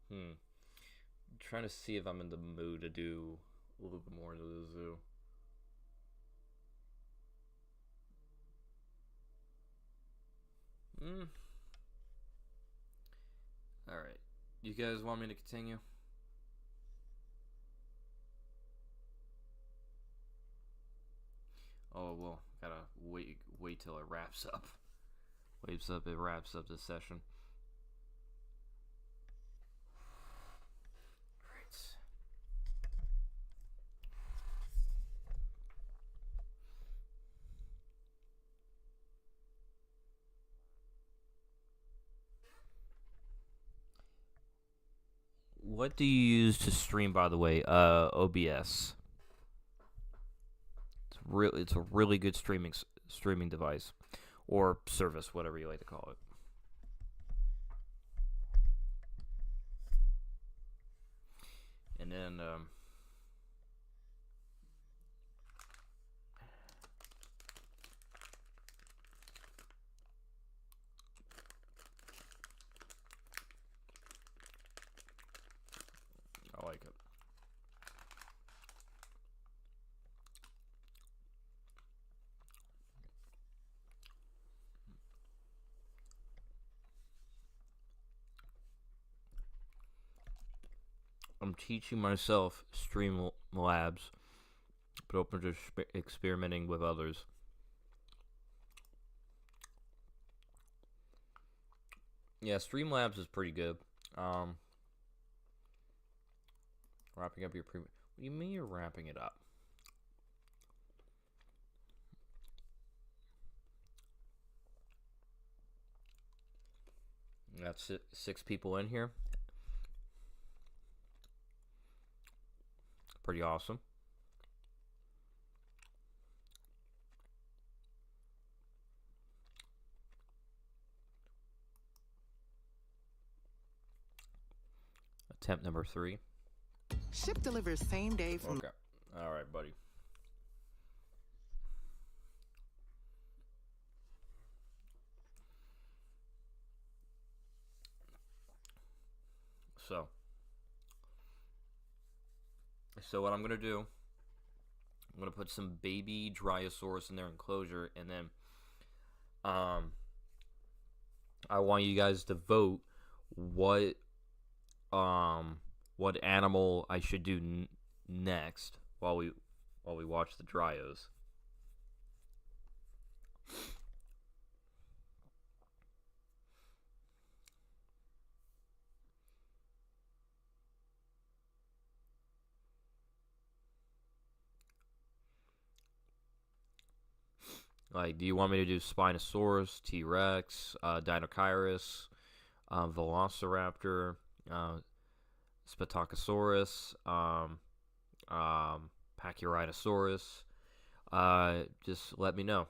I'm trying to see if I'm in the mood to do a little bit more into the zoo. Alright. You guys want me to continue? Oh, well, gotta wait till it wraps up. It wraps up this session. What do you use to stream, by the way? OBS. It's a really good streaming device or service, whatever you like to call it. And then I like it. I'm teaching myself Streamlabs, but open to experimenting with others. Yeah, Streamlabs is pretty good. Wrapping up your what do you mean you're wrapping it up? That's it, 6 people in here. Pretty awesome. Attempt number 3. Ship delivers same day from... Okay. All right, buddy. So what I'm going to do, I'm going to put some baby Dryosaurus in their enclosure, and then I want you guys to vote what animal I should do next while we watch the Dryos. Like, do you want me to do Spinosaurus, T-Rex, Dinochirus, Velociraptor, Spatacosaurus, Pachyrhinosaurus? Just let me know.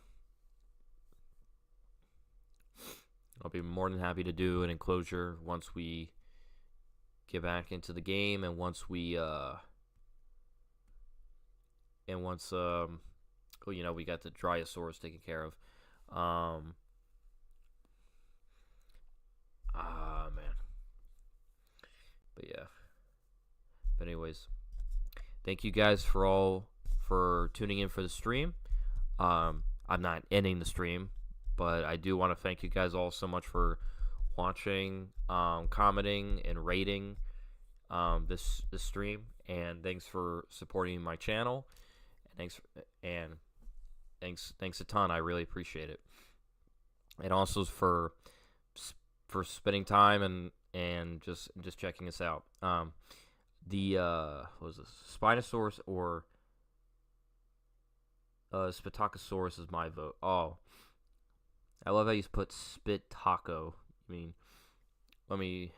I'll be more than happy to do an enclosure once we get back into the game, and once we you know, we got the Dryosaurus taken care of. Man. But yeah. But anyways, thank you guys for tuning in for the stream. I'm not ending the stream, but I do want to thank you guys all so much for watching, commenting, and rating this stream. And thanks for supporting my channel. Thanks a ton. I really appreciate it. And also for spending time and just checking us out. The what was this? Spinosaurus or Spatacosaurus is my vote. Oh, I love how you put spit taco. I mean, let me.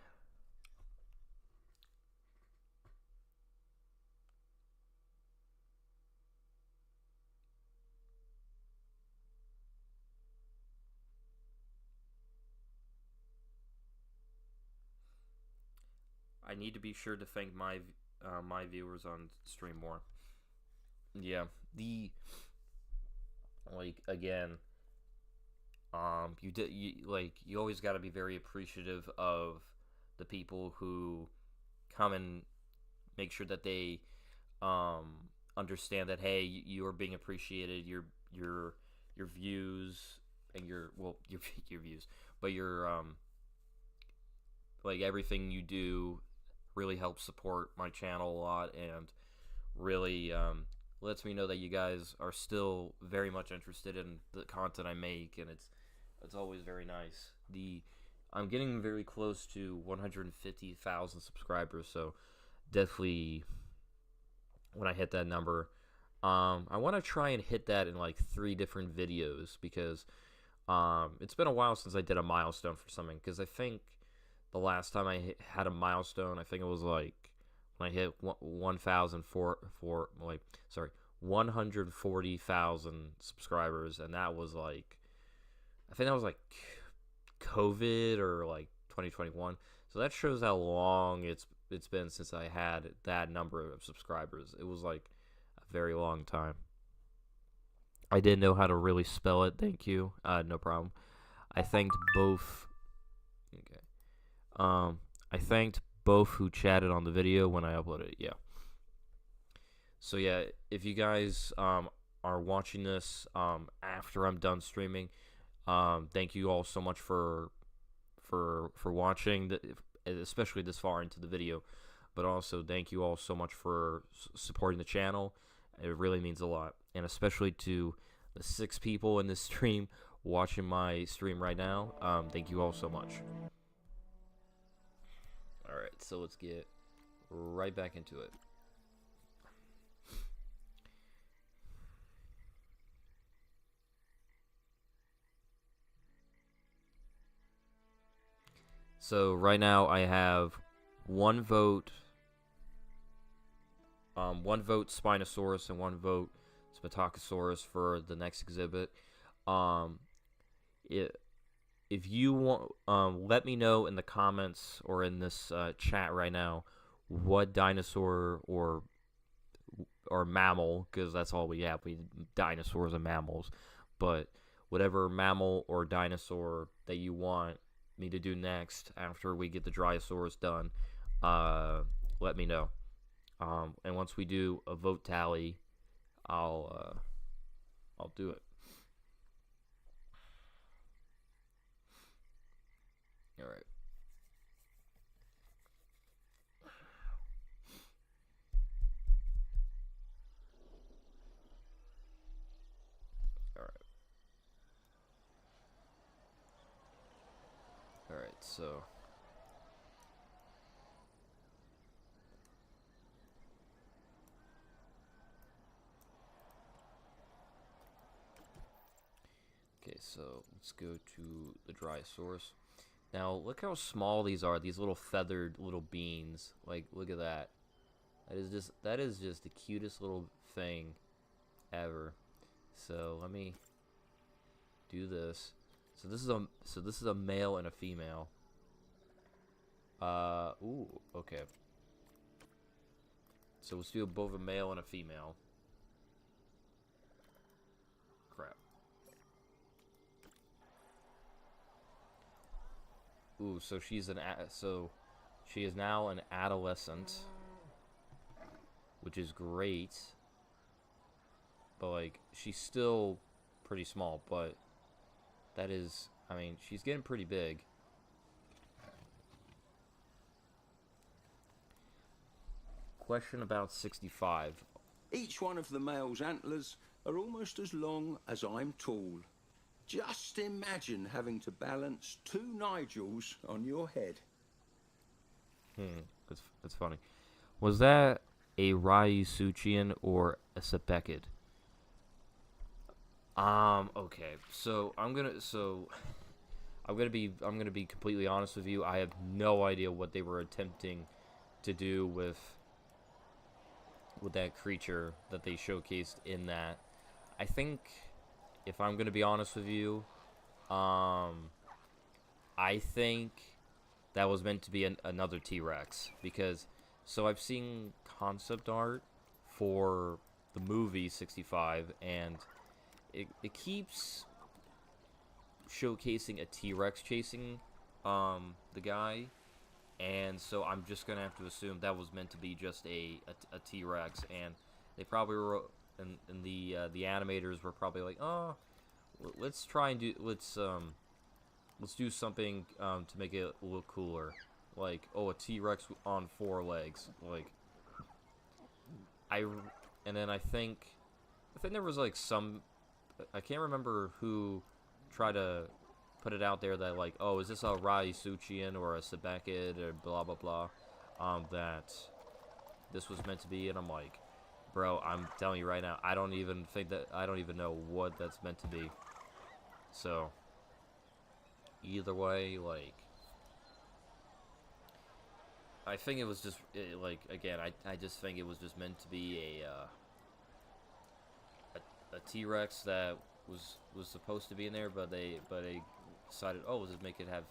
I need to be sure to thank my viewers on stream more. Yeah, again, you always got to be very appreciative of the people who come and make sure that they understand that, hey, you are being appreciated. Your views and your views, but your everything you do really helps support my channel a lot, and really lets me know that you guys are still very much interested in the content I make, and it's always very nice. I'm getting very close to 150,000 subscribers, so definitely when I hit that number, I want to try and hit that in like 3 different videos, because it's been a while since I did a milestone for something, because I think the last time I had a milestone. I think it was like when I hit 140,000 subscribers, and that was like, I think that was like COVID or like 2021. So that shows how long it's been since I had that number of subscribers. It was like a very long time. I didn't know how to really spell it. Thank you. No problem. I thanked both. Okay. I thanked both who chatted on the video when I uploaded it. Yeah. So yeah, if you guys are watching this after I'm done streaming, thank you all so much for watching, especially this far into the video. But also thank you all so much for supporting the channel. It really means a lot, and especially to the 6 people in this stream watching my stream right now. Thank you all so much. Alright, so let's get right back into it. So right now I have one vote Spinosaurus and one vote Spatacosaurus for the next exhibit. If you want, let me know in the comments or in this chat right now what dinosaur or mammal, because that's all we have. We dinosaurs and mammals, but whatever mammal or dinosaur that you want me to do next after we get the Dryosaurus done, let me know. And once we do a vote tally, I'll do it. All right. All right. All right. So. Okay, so let's go to the Dryosaurus. Now, look how small these are. These little feathered little beans. Like, look at that. That is just the cutest little thing ever. So let me do this. So this is a male and a female. Ooh, okay. So let's do both a male and a female. Crap. Ooh, so she is now an adolescent, which is great. But like, she's still pretty small, but that is, I mean, she's getting pretty big. Question about 65. Each one of the male's antlers are almost as long as I'm tall. Just imagine having to balance 2 Nigels on your head. That's funny. Was that a Ryusuchian or a Sepekid? Okay. So I'm gonna be completely honest with you. I have no idea what they were attempting to do with that creature that they showcased in that. I think, if I'm gonna be honest with you, I think that was meant to be another T-Rex, because I've seen concept art for the movie 65, and it keeps showcasing a T-Rex chasing the guy, and so I'm just gonna have to assume that was meant to be just a T-Rex, and they probably were, and the animators were probably like, oh, let's do something to make it look cooler, like, oh, a T-Rex on 4 legs, like, and then I think there was like some, I can't remember who tried to put it out there that, like, oh, is this a Ryusuchian or a Sebekid or blah blah blah, that this was meant to be, and I'm like, bro, I'm telling you right now, I don't even know what that's meant to be. So either way, like, I think it was just like again. I just think it was just meant to be a T-Rex that was supposed to be in there, but they decided, oh, we'll just make it have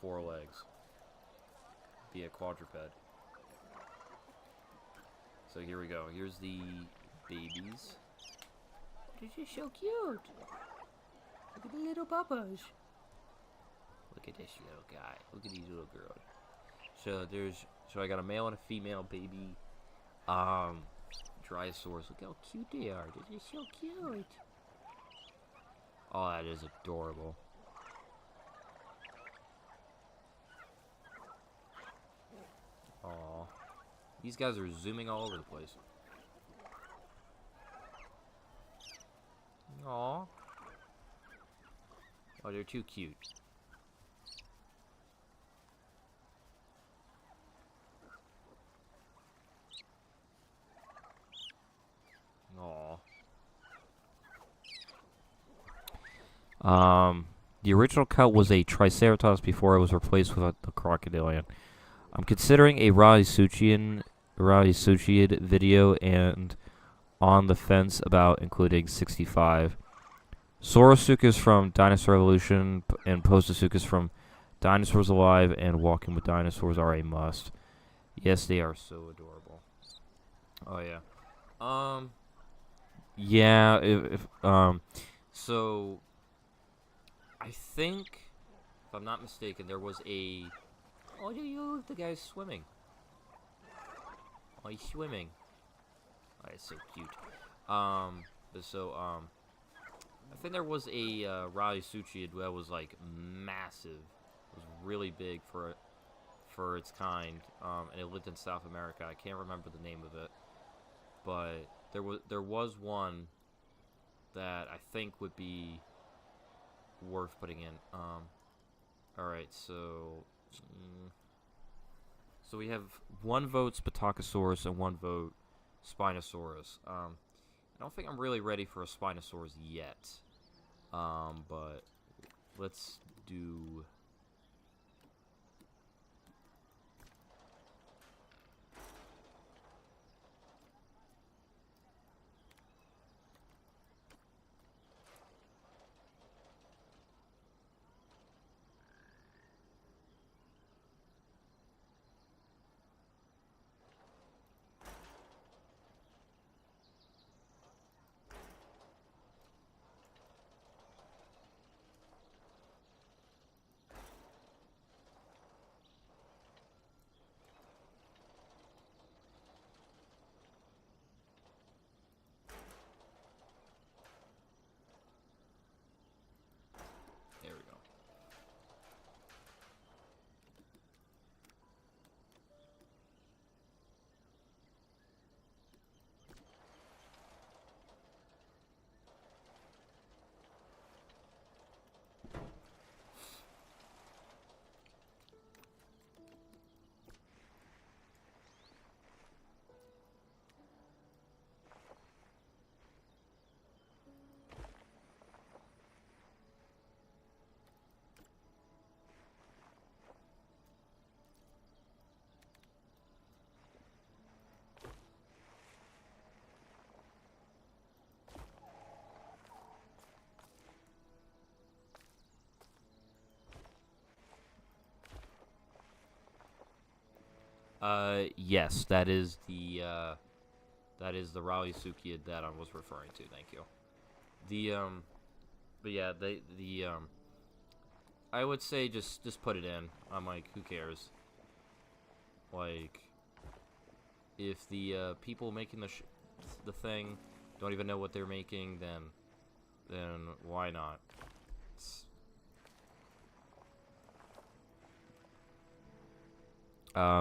4 legs, be a quadruped. So here we go. Here's the babies. They're just so cute. Look at the little puppas. Look at this little guy. Look at these little girls. So I got a male and a female baby. Dryosaurs. Look how cute they are. They're just so cute. Oh, that is adorable. Aw. These guys are zooming all over the place. Aw. Oh, they're too cute. Aw. The original cut was a Triceratops before it was replaced with a crocodilian. I'm considering a Rauisuchian video and on the fence about including 65. Saurosuchus from Dinosaur Evolution and Postosuchus from Dinosaurs Alive and Walking with Dinosaurs are a must. Yes, they are so adorable. Oh yeah. Yeah. So I think, if I'm not mistaken, there was a. Oh, the guy's swimming. Oh, he's swimming. Oh, it's so cute. I think there was a Rauisuchiid that was like massive. It was really big for its kind, and it lived in South America. I can't remember the name of it, but there was one that I think would be worth putting in. All right, so we have 1 vote Spatacosaurus and 1 vote Spinosaurus. I don't think I'm really ready for a Spinosaurus yet. But let's do. There we go. Yes, that is the Rauisuchiid that I was referring to. Thank you. But yeah, I would say just put it in. I'm like, who cares? Like, if the people making the thing don't even know what they're making, then why not?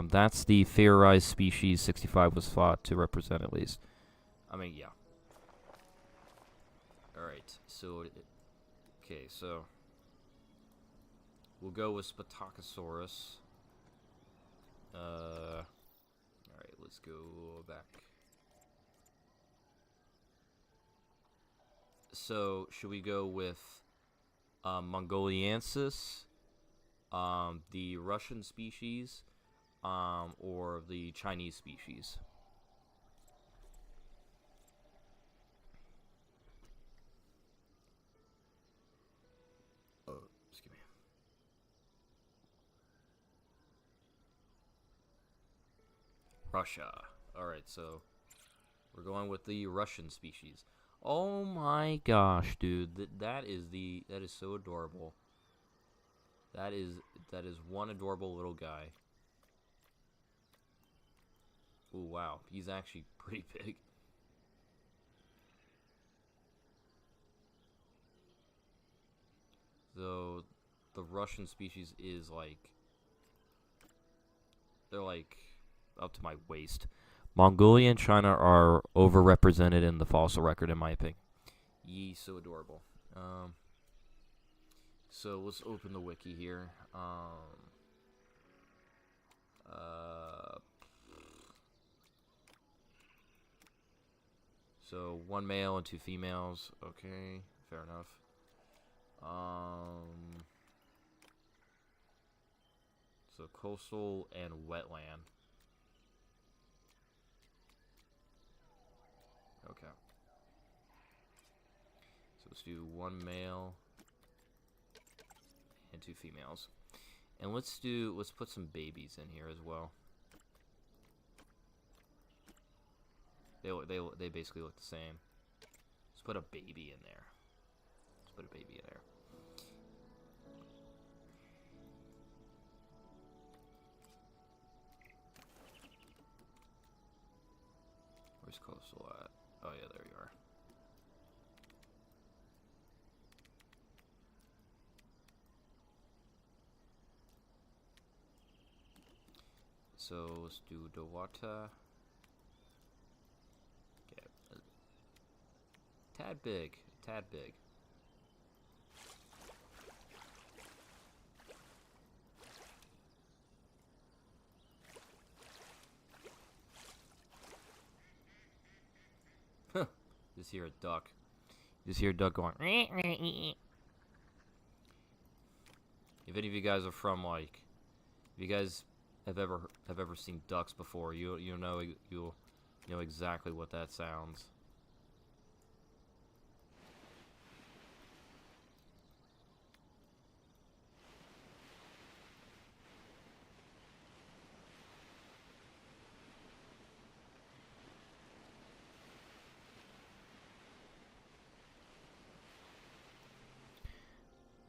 That's the theorized species 65 was thought to represent, at least. I mean, yeah. Alright, so. Okay, so. We'll go with Spatacosaurus. Alright, let's go back. So, should we go with Mongoliensis, the Russian species? or the Chinese species. Excuse me. Russia. Alright, so we're going with the Russian species. Oh my gosh, dude. That is so adorable. That is one adorable little guy. Ooh, wow. He's actually pretty big. So the Russian species is like, they're like up to my waist. Mongolia and China are overrepresented in the fossil record, in my opinion. Yee, so adorable. So let's open the wiki here. So 1 male and 2 females. Okay, fair enough. So coastal and wetland. Okay. So let's do 1 male and 2 females. And let's put some babies in here as well. They basically look the same. Let's put a baby in there. Let's put a baby in there. Where's coastal at? Oh yeah, there you are. So let's do the water. Okay. Tad big. Tad big. Just hear a duck. Just hear a duck going. If any of you guys are from like, if you guys have ever seen ducks before, you'll know exactly what that sounds.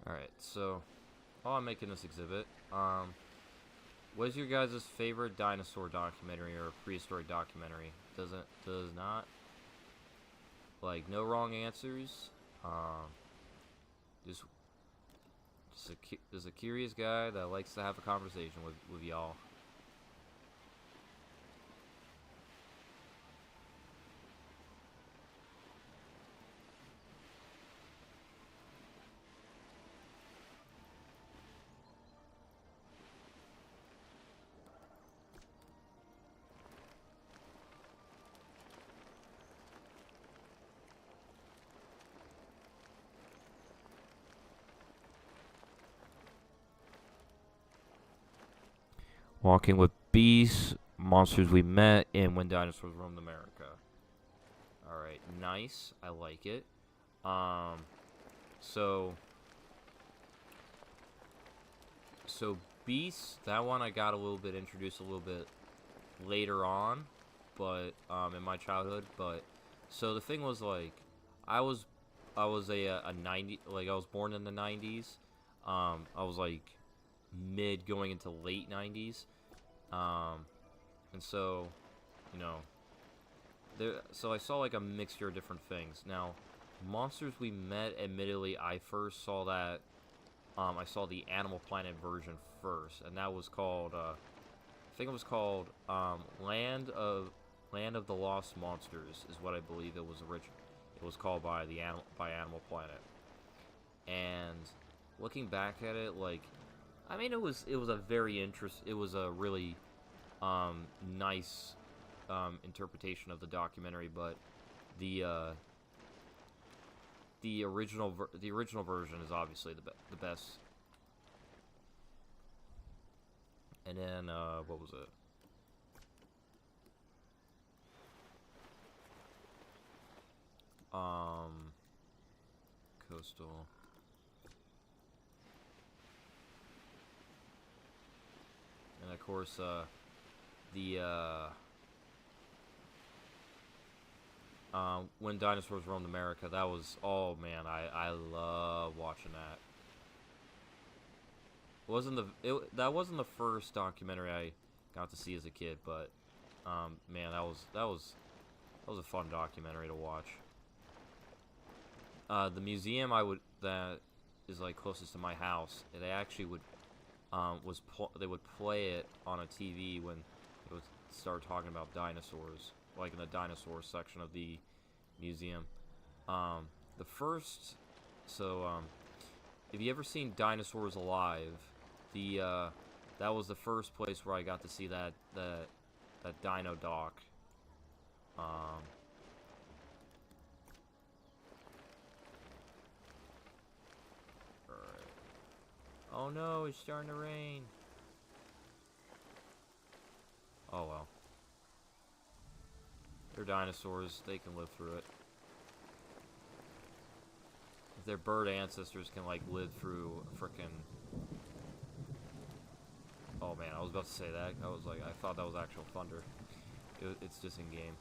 Alright, so while I'm making this exhibit, what is your guys' favorite dinosaur documentary or prehistoric documentary? Does not, like, no wrong answers. Just a curious guy that likes to have a conversation with y'all. Walking with beasts, monsters we met, and when dinosaurs roamed America. Alright, nice. I like it. So beasts, that one I got a little bit introduced a little bit later on, but in my childhood. But so the thing was, like, I was a 90, like, I was born in the 90s. I was like mid going into late 90s. And so, you know, so I saw like a mixture of different things. Now, Monsters We Met, admittedly, I first saw that, I saw the Animal Planet version first, and that was called, I think it was called, Land of the Lost Monsters, is what I believe it was it was called by Animal Planet. And looking back at it, like, I mean, it was a really nice interpretation of the documentary, but the original version is obviously the best. And then, what was it? Coastal. And of course, When Dinosaurs Roamed America, that was, oh man, I love watching that. That wasn't the first documentary I got to see as a kid, but man, that was a fun documentary to watch. The museum that is like closest to my house, they actually would they would play it on a TV when it would start talking about dinosaurs, like in the dinosaur section of the museum. If you ever seen Dinosaurs Alive, that was the first place where I got to see that dino doc. Oh no, it's starting to rain. Oh well. They're dinosaurs, they can live through it. If their bird ancestors can like live through a frickin'... Oh man, I was about to say that. I thought that was actual thunder. It's just in game.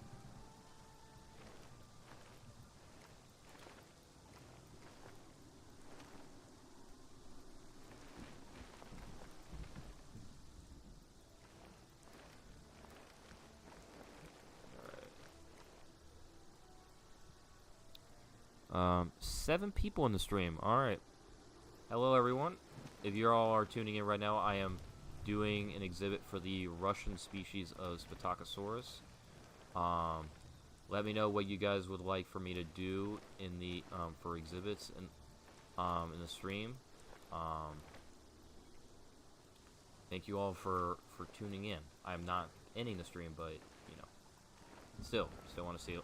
Alright. 7 people in the stream. Alright. Hello everyone. If you all are tuning in right now, I am doing an exhibit for the Russian species of Spitacosaurus. Let me know what you guys would like for me to do in the for exhibits in the stream. Thank you all for tuning in. I'm not ending the stream, but you know, still want to say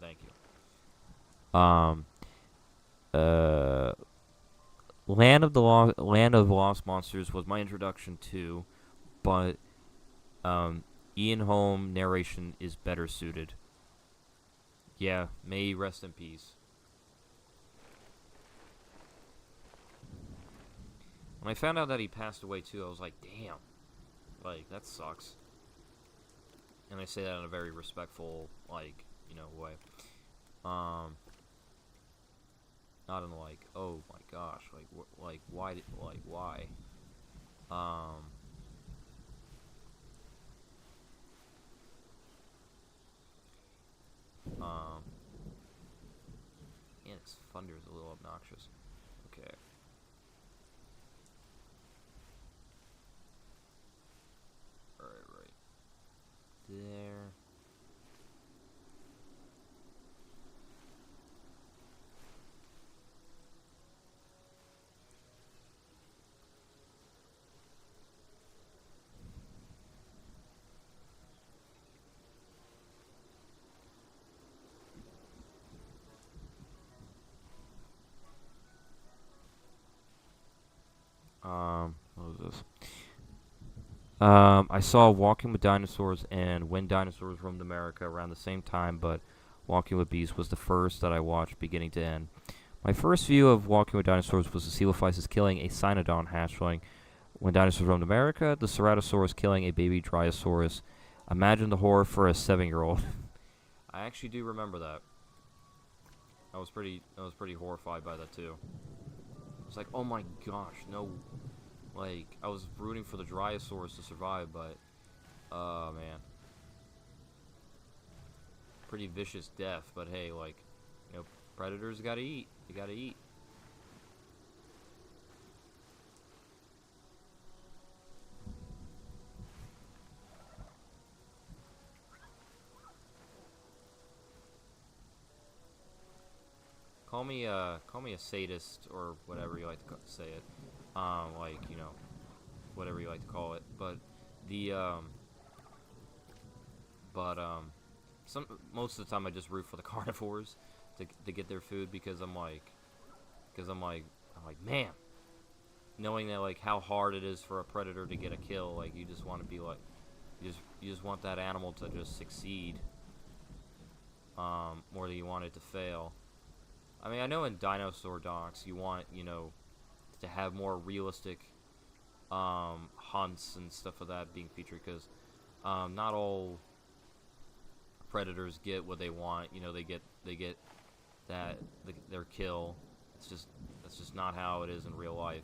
thank you. Land of Lost Monsters was my introduction to, but Ian Holm narration is better suited. Yeah, may he rest in peace. When I found out that he passed away too, I was like, damn, like that sucks. And I say that in a very respectful, like, you know, way. Not in like, oh my gosh, like why? Man, this thunder is a little obnoxious. Okay. Right there. What was this? I saw Walking with Dinosaurs and When Dinosaurs Roamed America around the same time, but Walking with Beasts was the first that I watched beginning to end. My first view of Walking with Dinosaurs was the Coelophysis killing a Cynodon hatchling. When Dinosaurs Roamed America, the Ceratosaurus killing a baby Dryosaurus. Imagine the horror for a 7-year-old. I actually do remember that. I was pretty horrified by that too. It's like, oh my gosh, no. Like, I was rooting for the Dryosaurus to survive, but, man. Pretty vicious death, but hey, like, you know, predators gotta eat. You gotta eat. Call me a sadist or whatever you like to say it. Like, you know, whatever you like to call it. But most of the time I just root for the carnivores to get their food because I'm like, man, knowing that like how hard it is for a predator to get a kill, like you just want to be like, you just want that animal to just succeed, more than you want it to fail. I mean, I know in dinosaur docs you want, you know, to have more realistic hunts and stuff of that being featured, because not all predators get what they want. You know, they get their kill. That's just not how it is in real life.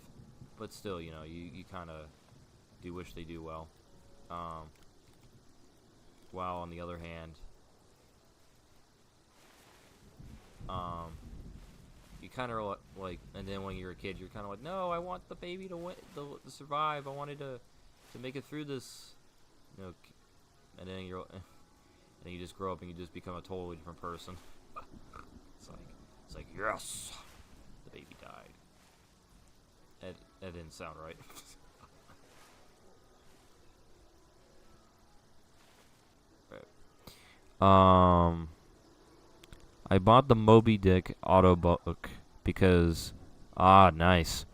But still, you know, you kind of do wish they do well. While on the other hand, you kind of like, and then when you're a kid, you're kind of like, no, I want the baby to win, to survive. I wanted to make it through this, you know. And then you just grow up and you just become a totally different person. It's like yes, the baby died. That didn't sound right. Right. I bought the Moby Dick audiobook because nice.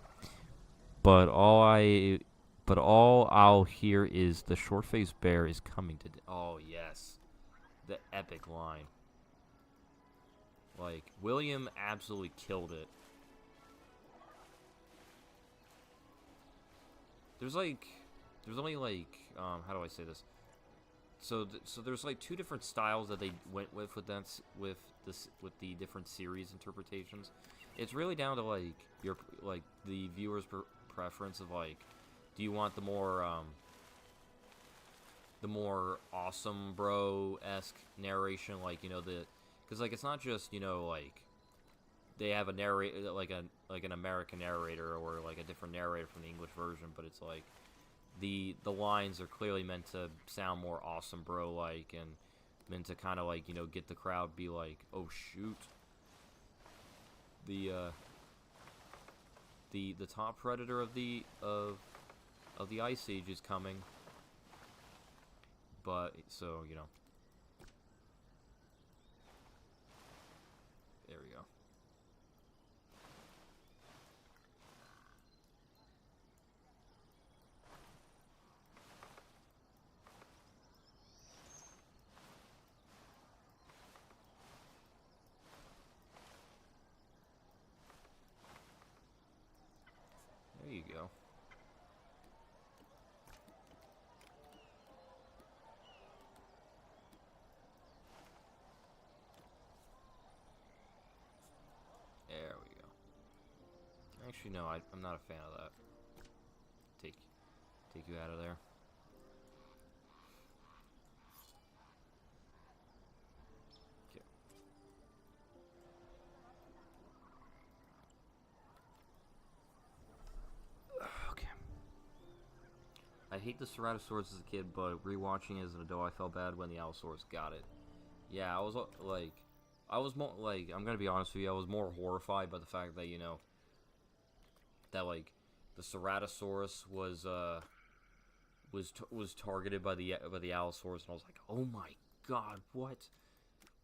But all I'll hear is the short-faced bear is coming to. Oh yes, the epic line. Like William absolutely killed it. There's only like how do I say this? So there's like two different styles that they went with the different series interpretations. It's really down to like the viewer's preference of like, do you want the more awesome bro-esque narration, like, you know, because like it's not just, you know, like they have a narrator like an American narrator or like a different narrator from the English version, but it's like the lines are clearly meant to sound more awesome bro-like and meant to kind of like, you know, get the crowd be like, oh shoot, the top predator of the Ice Age is coming. But so, you know, there we go. There you go. There we go. Actually, no, I'm not a fan of that. Take you out of there. Okay. Okay. I hate the Ceratosaurus as a kid, but rewatching as an adult, I felt bad when the Allosaurus got it. Yeah, I was more like, I'm gonna be honest with you, I was more horrified by the fact that, you know, that like the Ceratosaurus was targeted by the Allosaurus, and I was like, oh my god, what?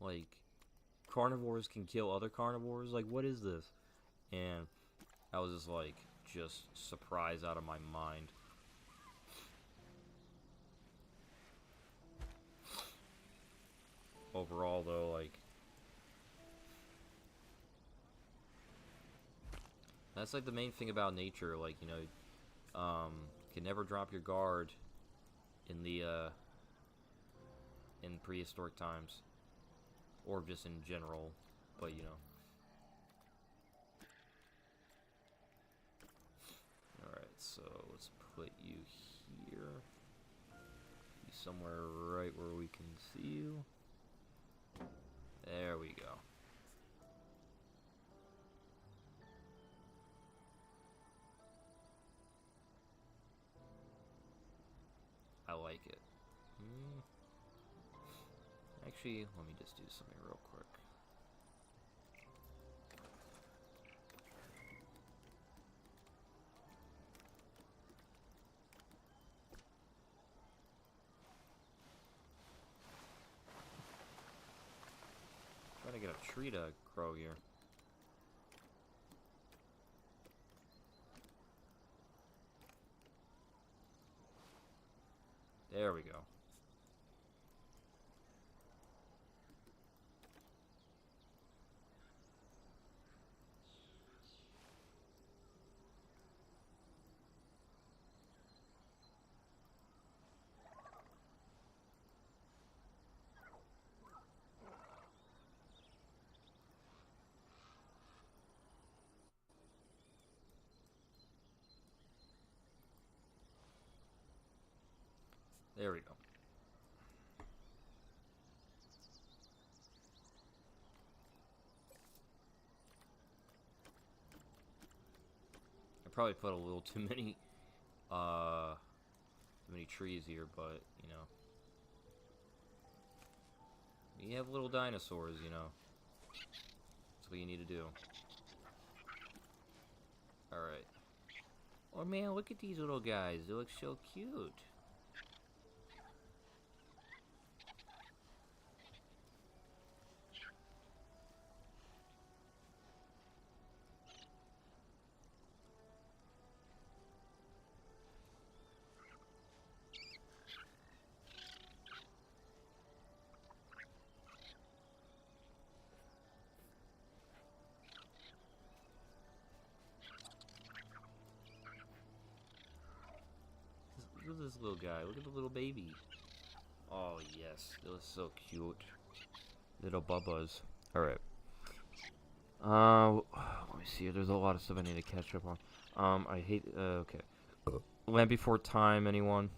Like, carnivores can kill other carnivores? Like, what is this? And I was just like, surprised out of my mind. Overall, though, like, that's like the main thing about nature. Like, you know, can never drop your guard in the in prehistoric times, or just in general. But you know, all right. So let's put you here, be somewhere right where we can see you. There we go. I like it. Actually, let me just do something real quick. Trying to get a tree to grow here. There we go. There we go. I probably put a little too many trees here, but you know. You have little dinosaurs, you know. That's what you need to do. Alright. Oh man, look at these little guys. They look so cute. Look at this little guy. Look at the little baby. Oh, yes. They look so cute. Little bubbas. Alright. Let me see. There's a lot of stuff I need to catch up on. I hate... okay. Land Before Time, anyone?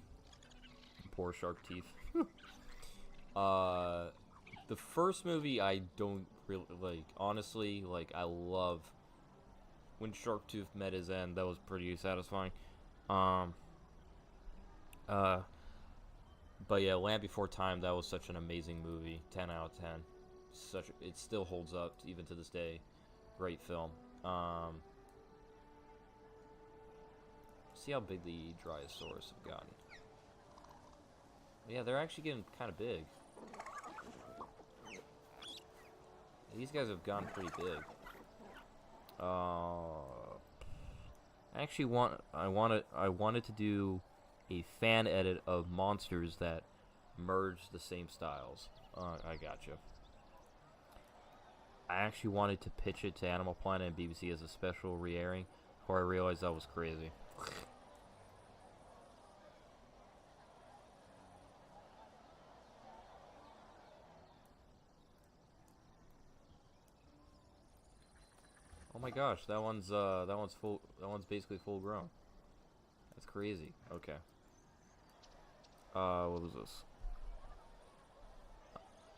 Poor shark teeth. The first movie I don't really like. Honestly, like, I love when Sharktooth met his end. That was pretty satisfying. But yeah, Land Before Time, that was such an amazing movie. 10 out of 10. It still holds up even to this day. Great film. See how big the Dryosaurus have gotten. Yeah, they're actually getting kind of big. These guys have gotten pretty big. I wanted to do a fan edit of monsters that merge the same styles. I gotcha. I actually wanted to pitch it to Animal Planet and BBC as a special re-airing, before I realized that was crazy. Oh my gosh, that one's basically full grown. That's crazy. Okay. What was this?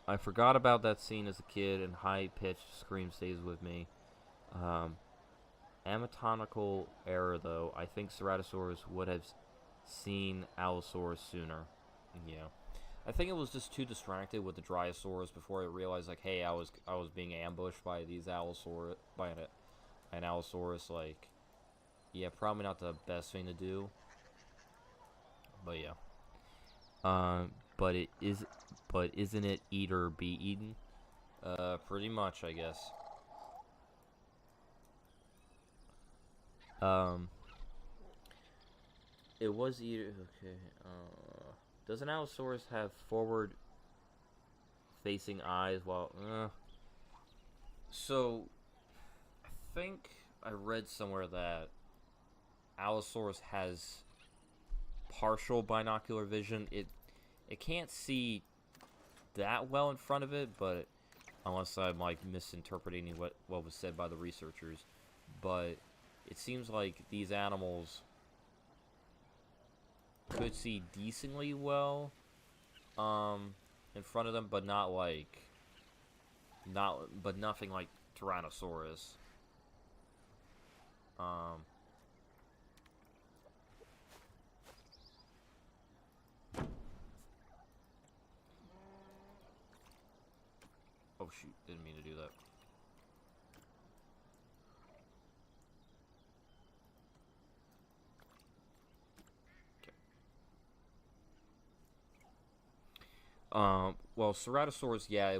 I forgot about that scene as a kid, and high-pitched scream stays with me. Anatomical error, though. I think Ceratosaurus would have seen Allosaurus sooner. Yeah. I think it was just too distracted with the Dryosaurus before I realized, like, hey, I was being ambushed by these Allosaurus, by an Allosaurus. Like, yeah, probably not the best thing to do. But yeah. But isn't it eat or be eaten? Pretty much, I guess. It was either okay. Does an Allosaurus have forward-facing eyes? While so I think I read somewhere that Allosaurus has partial binocular vision. It can't see that well in front of it, but unless I'm like misinterpreting what was said by the researchers, but it seems like these animals could see decently well in front of them, but nothing like Tyrannosaurus. Oh shoot, didn't mean to do that. Well, Ceratosaurus, yeah,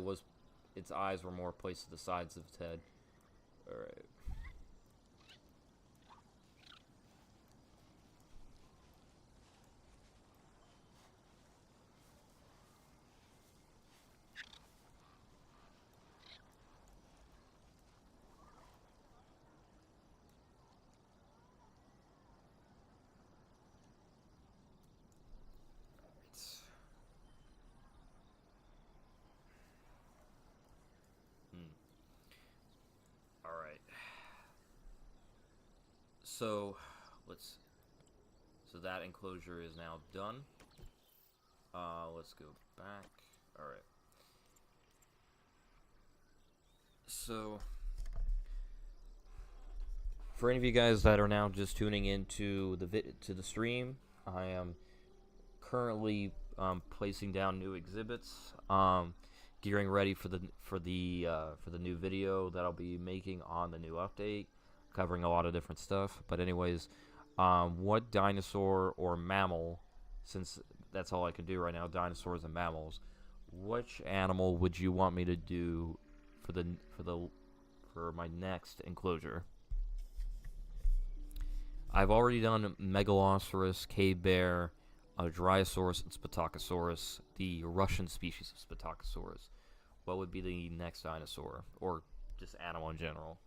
its eyes were more placed to the sides of its head. Alright. So, so that enclosure is now done. Let's go back. Alright. So, for any of you guys that are now just tuning into the stream, I am currently placing down new exhibits, gearing ready for the new video that I'll be making on the new update, covering a lot of different stuff. But anyways, what dinosaur or mammal, since that's all I can do right now, dinosaurs and mammals, which animal would you want me to do for my next enclosure? I've already done Megalosaurus, cave bear, Dryosaurus, and Spatacosaurus, the Russian species of Spatacosaurus. What would be the next dinosaur, or just animal in general?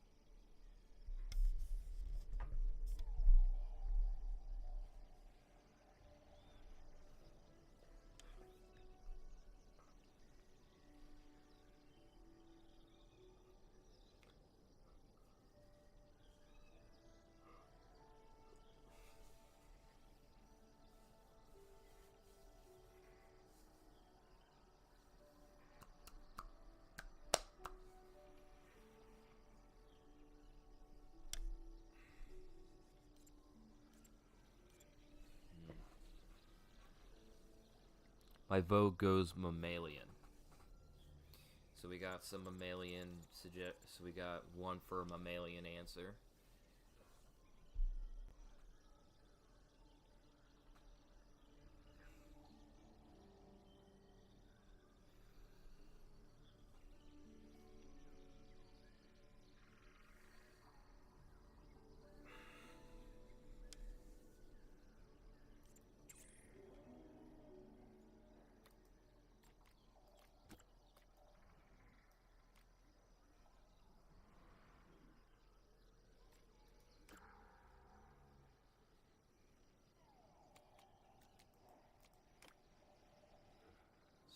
My vote goes mammalian. So we got some mammalian so we got one for a mammalian answer.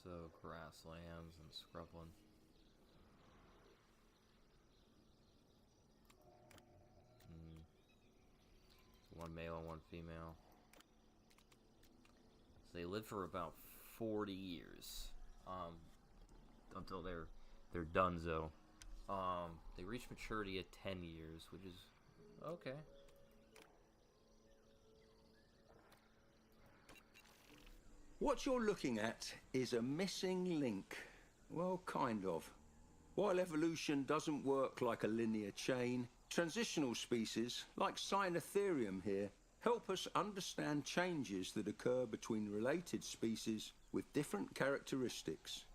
So grasslands and scrubland. One male and one female. So they live for about 40 years. Until they're donezo. They reach maturity at 10 years, which is okay. What you're looking at is a missing link. Well, kind of. While evolution doesn't work like a linear chain, transitional species, like Cynotherium here, help us understand changes that occur between related species with different characteristics.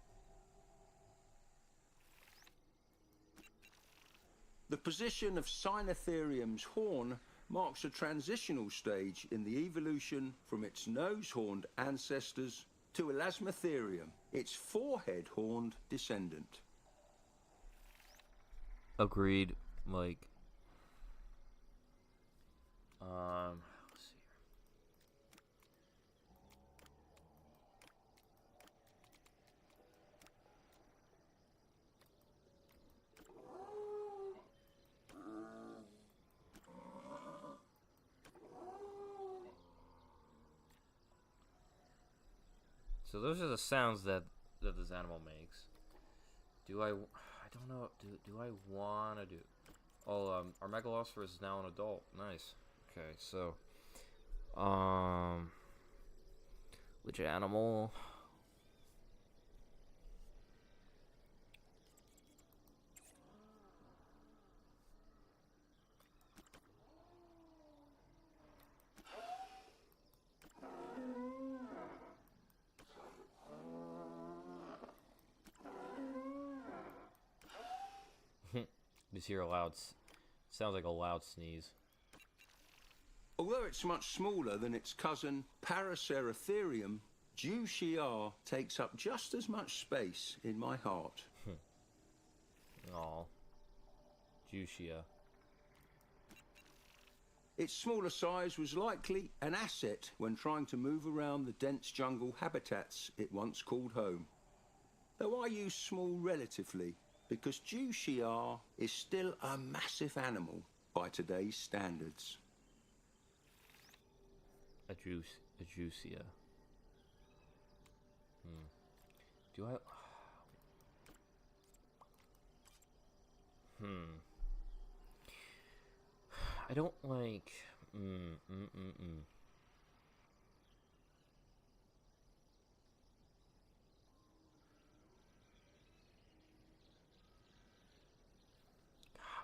The position of Cynotherium's horn marks a transitional stage in the evolution from its nose-horned ancestors to Elasmotherium, its forehead-horned descendant. Agreed. Like, let's see So those are the sounds that this animal makes. I don't know. Do I want to do? Oh, our Megalosaurus is now an adult. Nice. Okay, so, which animal? Just hear a loud. Sounds like a loud sneeze. Although it's much smaller than its cousin Paraceratherium, Juchiar takes up just as much space in my heart. Aw. Juchia. Its smaller size was likely an asset when trying to move around the dense jungle habitats it once called home. Though I use small relatively, because Juchiar is still a massive animal by today's standards. a juicia. Do I? I don't like.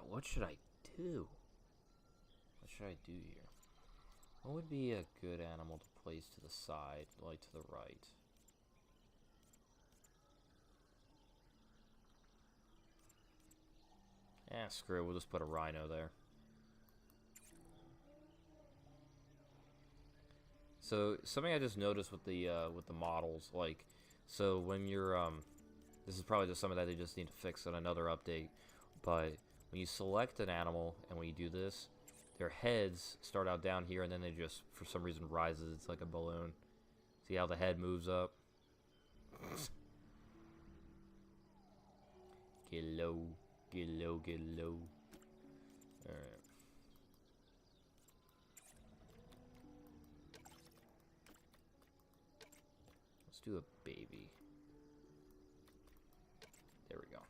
What should I do? What should I do here? What would be a good animal to place to the side, like to the right? Screw it, we'll just put a rhino there. So something I just noticed with the models, like, so when you're this is probably just something that they just need to fix on another update, but when you select an animal and when you do this, their heads start out down here and then they just for some reason rises. It's like a balloon. See how the head moves up? Get low, get low, get low. Alright. Let's do a baby. There we go.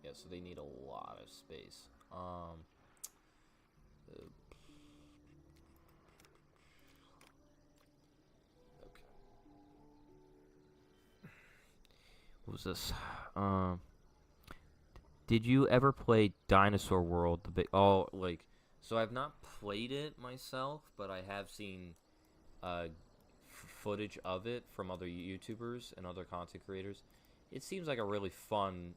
Yeah, so they need a lot of space. Okay. What was this? Did you ever play Dinosaur World? The big so I've not played it myself, but I have seen footage of it from other YouTubers and other content creators. It seems like a really fun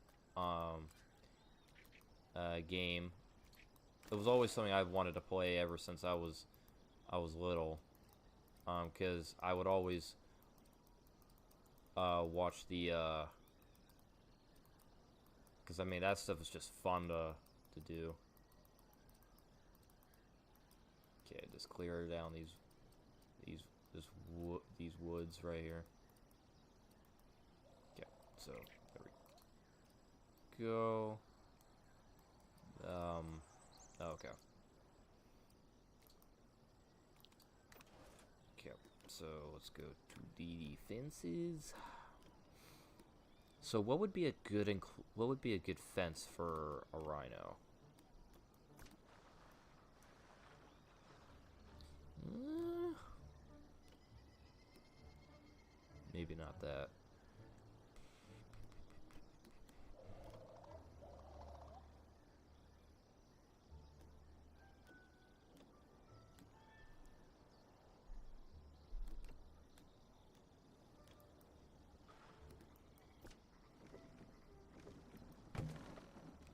game. It was always something I've wanted to play ever since I was little, because I would always watch the because I mean that stuff is just fun to do. Okay, just clear down these woods right here. Okay, so there we go. Okay. Okay, so let's go to the defenses. So what would be a good fence for a rhino? Maybe not that.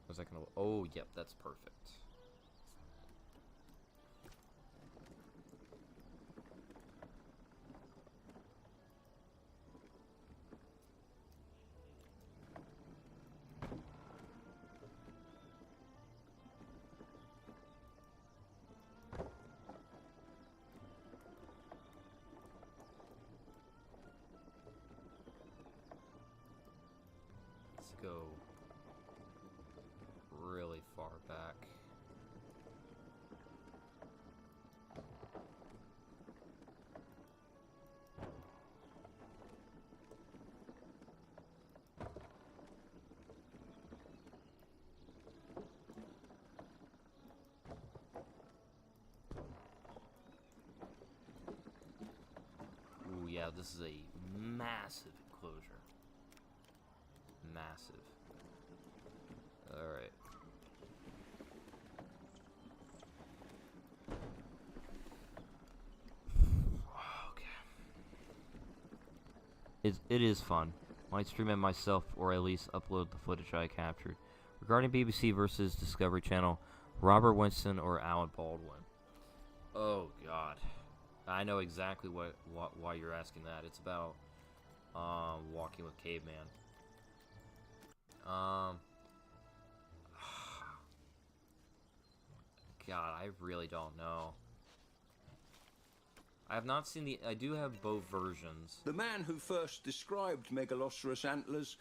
Was that gonna? Oh, yep, that's perfect. Let's go really far back. Ooh, yeah, this is a massive enclosure. Massive. Alright. It is fun. Might stream it myself or at least upload the footage I captured. Regarding BBC versus Discovery Channel, Robert Winston or Alec Baldwin? Oh God, I know exactly why you're asking that. It's about Walking with Caveman. God, I really don't know. I have not seen I do have both versions. The man who first described Megaloceros antlers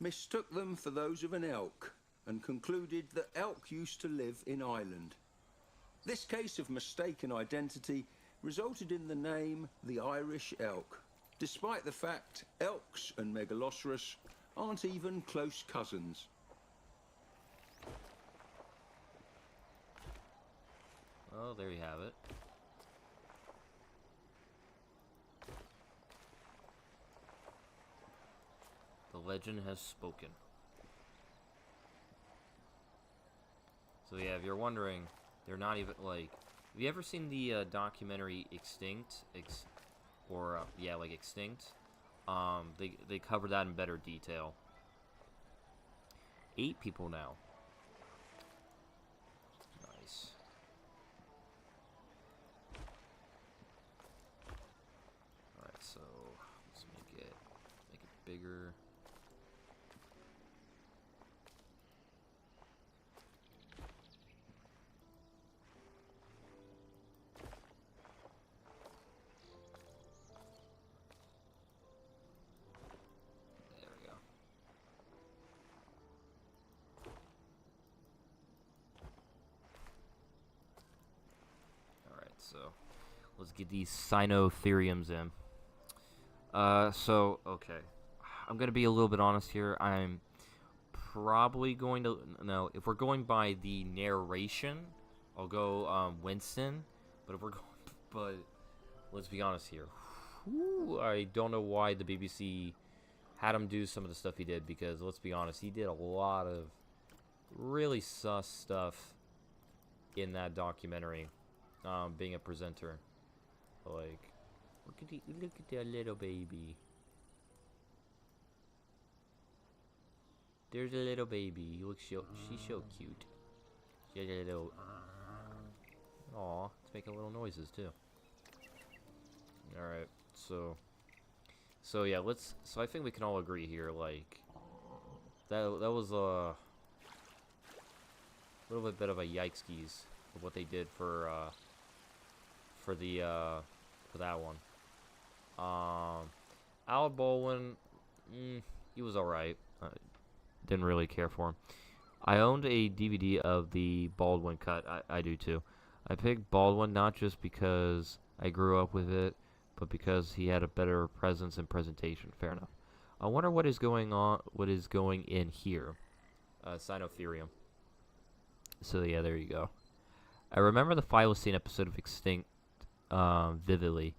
mistook them for those of an elk. and concluded that elk used to live in Ireland. This case of mistaken identity resulted in the name the Irish elk, despite the fact elks and Megaloceros aren't even close cousins. Oh, there you have it. The legend has spoken. So yeah, if you're wondering, they're not even, like... Have you ever seen the documentary Extinct? Yeah, like Extinct? They cover that in better detail. 8 people now. Nice. Alright, so let's make it bigger. There we go. Alright, so let's get these Cynotheriums in. Okay. I'm going to be a little bit honest here. I'm probably going to... No, if we're going by the narration, I'll go Winston. But if we're going... But let's be honest here. Whew, I don't know why the BBC had him do some of the stuff he did. Because, let's be honest, he did a lot of really sus stuff in that documentary. Being a presenter. Like, look at that little baby. There's a little baby. She's so cute. She has a little... Aw, it's making little noises too. Alright, so yeah, so I think we can all agree here, like, that was a little bit of a yikeskis of what they did for that one. Al Baldwin, he was alright. Didn't really care for him. I owned a DVD of the Baldwin cut. I do too. I picked Baldwin not just because I grew up with it, but because he had a better presence and presentation. Fair enough. I wonder what is going on. What is going in here? Cynotherium. So yeah, there you go. I remember the Philocene episode of Extinct vividly.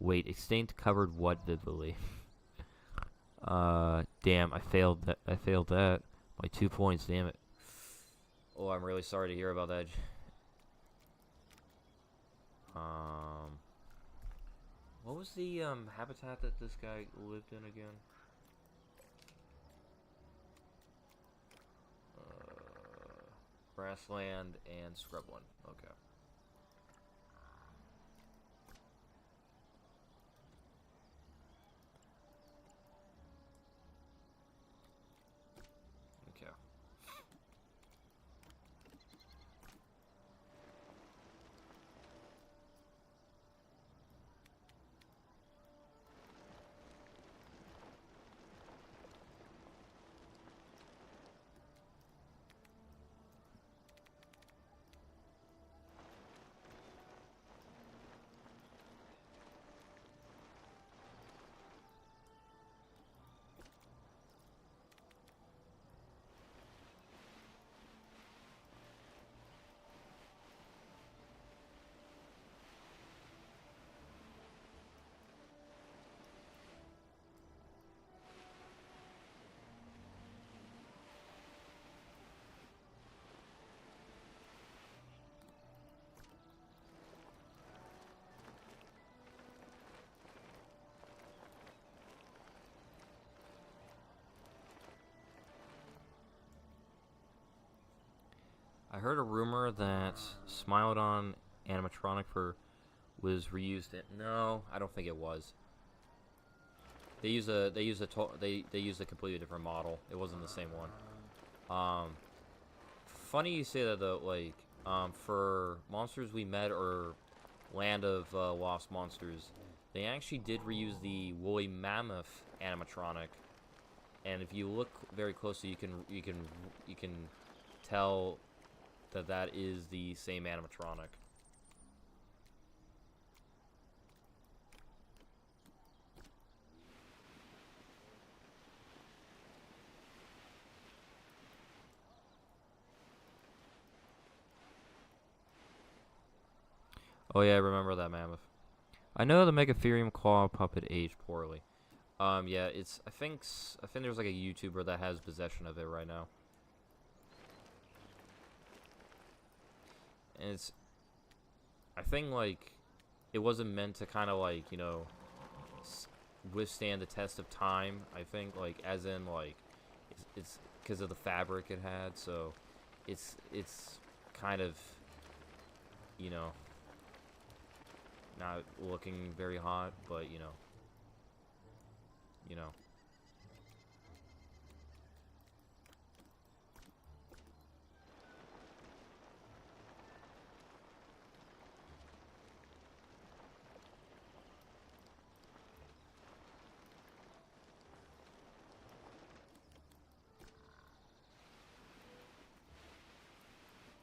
Wait, Extinct covered what vividly? Damn, I failed that by 2 points. Damn it. Oh, I'm really sorry to hear about that. What was the habitat that this guy lived in again? Grassland and scrubland. Okay. Okay. I heard a rumor that Smilodon animatronic was reused. No, I don't think it was. They used a completely different model. It wasn't the same one. Funny you say that though. Like, for Monsters We Met or Land of Lost Monsters, they actually did reuse the woolly mammoth animatronic. And if you look very closely, you can tell that that is the same animatronic. Oh yeah, I remember that mammoth. I know the Megatherium claw puppet aged poorly. Yeah, I think there's like a YouTuber that has possession of it right now. And I think like, it wasn't meant to kind of like, you know, withstand the test of time. I think like, as in like, it's because of the fabric it had, so it's kind of, you know, not looking very hot, but you know.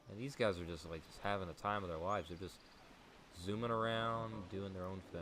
And these guys are just like having the time of their lives. They're just zooming around, doing their own thing.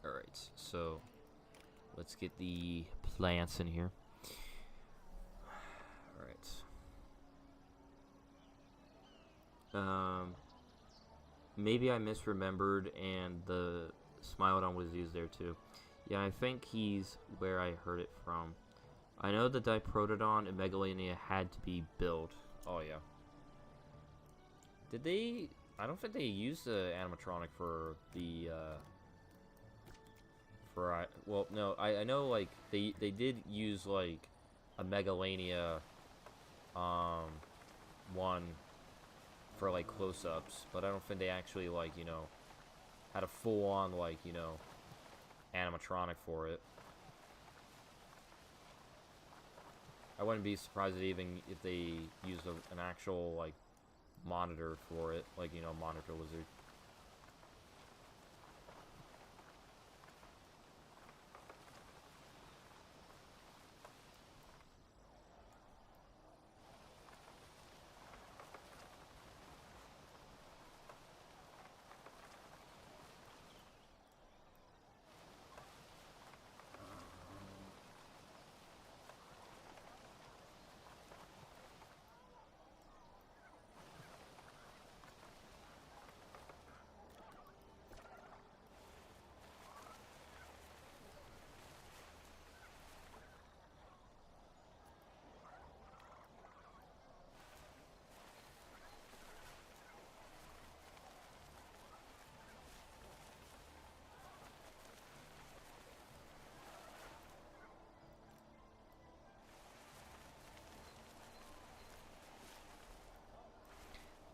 Alright, so let's get the plants in here. Alright. Maybe I misremembered and the Smilodon was used there too. Yeah, I think he's where I heard it from. I know the Diprotodon and Megalania had to be built. Oh yeah. Did they... I don't think they used the animatronic for the, well, no, I know, like, they did use, like, a Megalania, one for, like, close-ups, but I don't think they actually, like, you know, had a full-on, like, you know, animatronic for it. I wouldn't be surprised if they used an actual, like, monitor for it, like, you know, monitor lizard.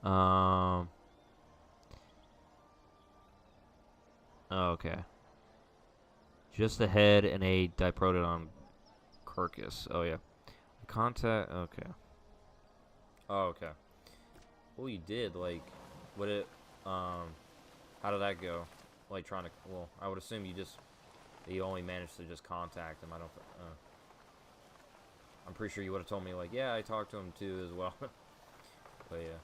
Oh, okay. Just a head and a Diprotodon carcass. Oh, yeah. Contact. Okay. Oh, okay. Well, you did, like, what it, how did that go? Like, trying to, well, I would assume you only managed to just contact him. I'm pretty sure you would have told me, like, yeah, I talked to him too as well. But, yeah.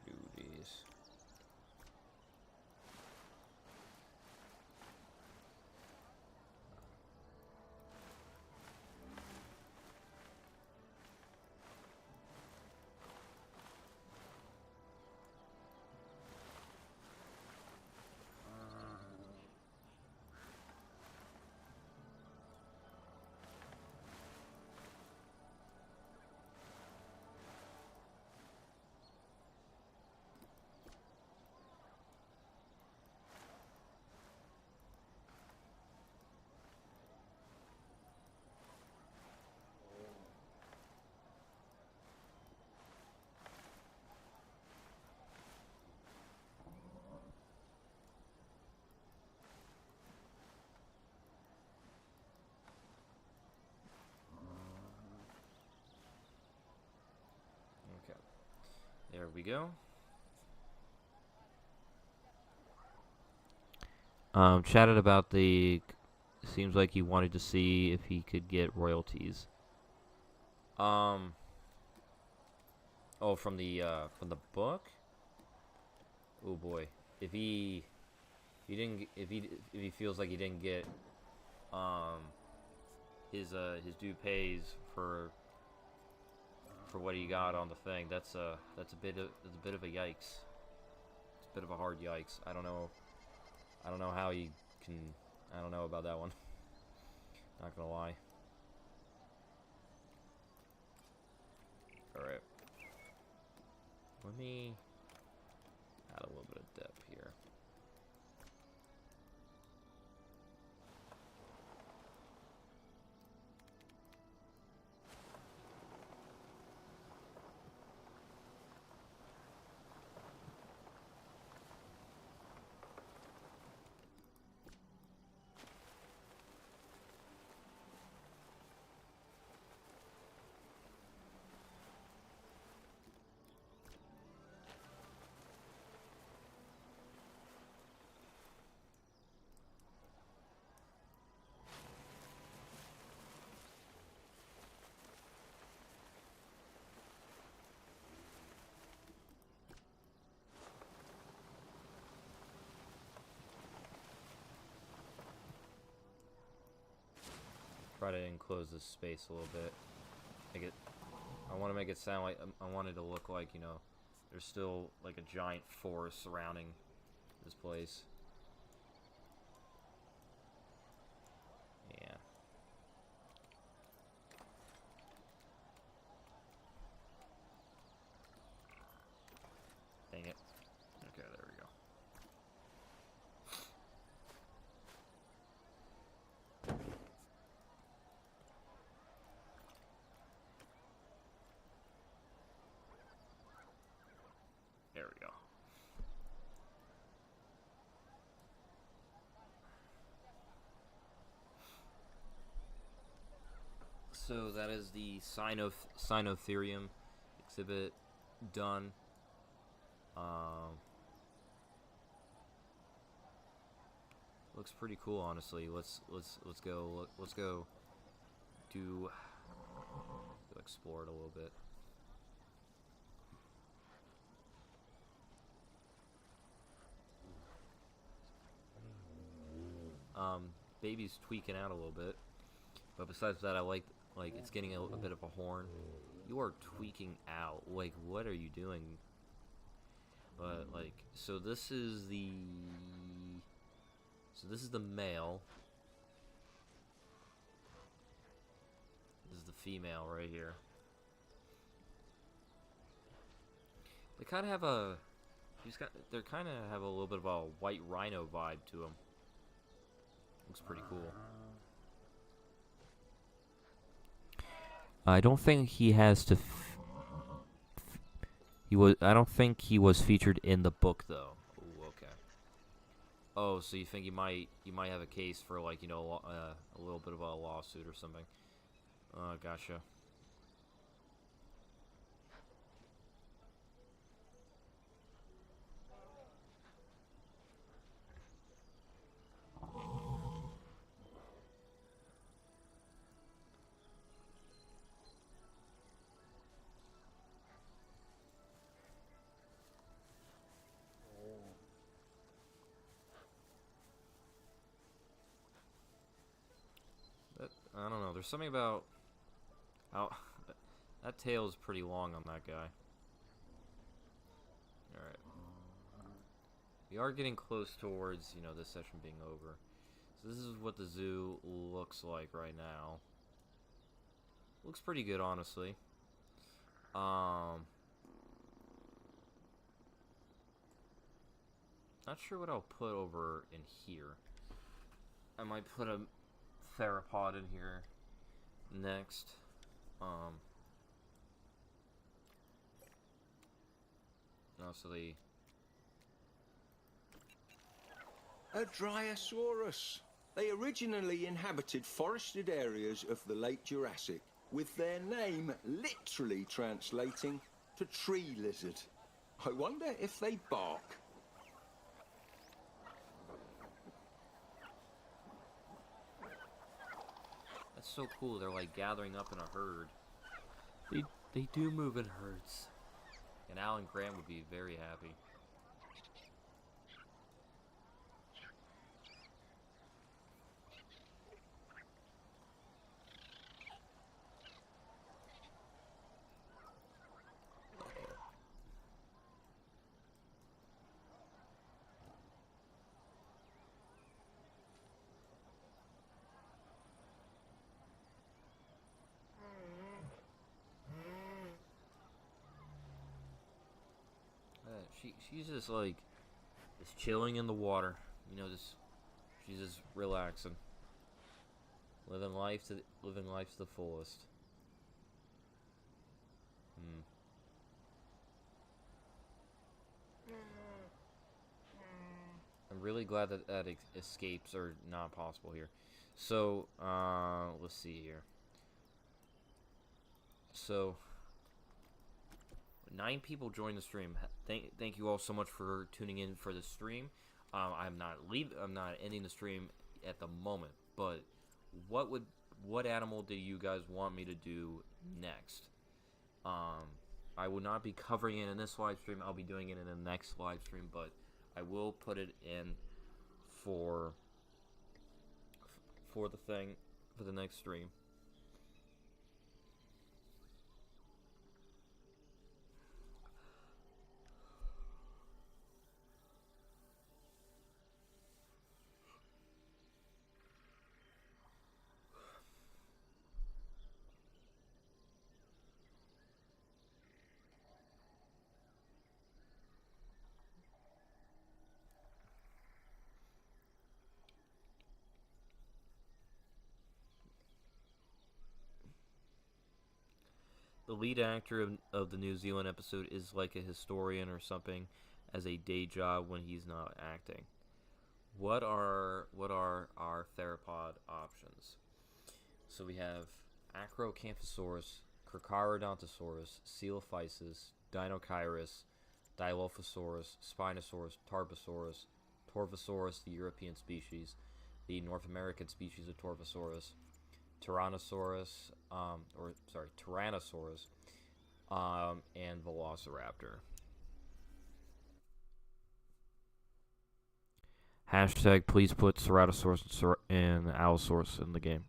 Do these. There we go. Chatted about the. Seems like he wanted to see if he could get royalties. Oh, from the book. Oh boy, if he feels like he didn't get his due pays for what he got on the thing, that's a bit of a yikes. It's a bit of a hard yikes. I don't know how he can. I don't know about that one. Not gonna lie. All right. Let me add a little bit of depth here. Try to enclose this space a little bit. I want to make it sound like I want it to look like, you know, there's still like a giant forest surrounding this place. Yeah. Dang it. Okay, there we go. There we go. So that is the Cynotherium exhibit done. Looks pretty cool, honestly. Let's go do explore it a little bit. Baby's tweaking out a little bit, but besides that, I like it's getting a bit of a horn. You are tweaking out. Like, what are you doing? But like, so this is the male. This is the female right here. They kind of have a. They kind of have a little bit of a white rhino vibe to them. Looks pretty cool. I don't think he has to. I don't think he was featured in the book though. Ooh, okay. Oh, so you think you might have a case for, like, you know, a little bit of a lawsuit or something? Gotcha. I don't know. There's something about how that tail is pretty long on that guy. All right. We are getting close towards, you know, this session being over. So this is what the zoo looks like right now. Looks pretty good, honestly. Not sure what I'll put over in here. I might put a theropod in here next. So the A Dryosaurus. They originally inhabited forested areas of the late Jurassic, with their name literally translating to tree lizard. I wonder if they bark. That's so cool. They're like gathering up in a herd. They do move in herds. And Alan Grant would be very happy. She's just like just chilling in the water, you know. She's just relaxing, living life to the fullest. I'm really glad that escapes are not possible here. So let's see here. So 9 people joined the stream. Thank you all so much for tuning in for the stream. I'm not ending the stream at the moment. But what animal do you guys want me to do next? I will not be covering it in this live stream. I'll be doing it in the next live stream. But I will put it in for the next stream. The lead actor of the New Zealand episode is like a historian or something as a day job when he's not acting. What are our theropod options? So we have Acrocanthosaurus, Carcharodontosaurus, Coelophysis, Dinochirus, Dilophosaurus, Spinosaurus, Tarbosaurus, Torvosaurus, the European species, the North American species of Torvosaurus, Tyrannosaurus, and Velociraptor. Hashtag please put Ceratosaurus and Allosaurus in the game.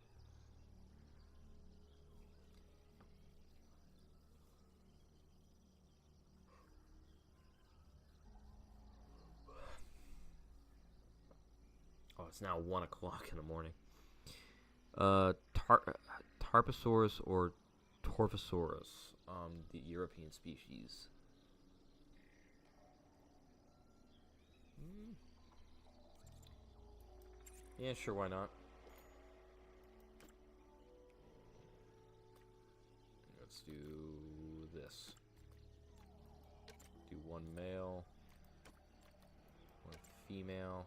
Oh, it's now 1 o'clock in the morning. Tarbosaurus or Torvosaurus, the European species. Yeah, sure, why not? Let's do this. Do 1 male, 1 female,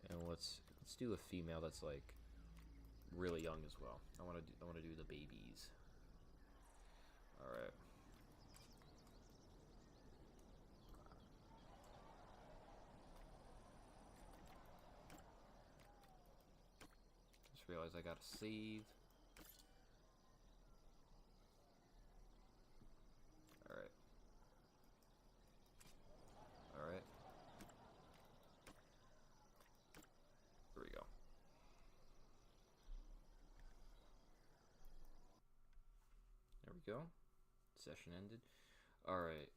and let's do a female that's like really young as well. I want to do the babies. All right. Just realized I gotta save. All right. All right. Here we go. There we go. Session ended. Alright.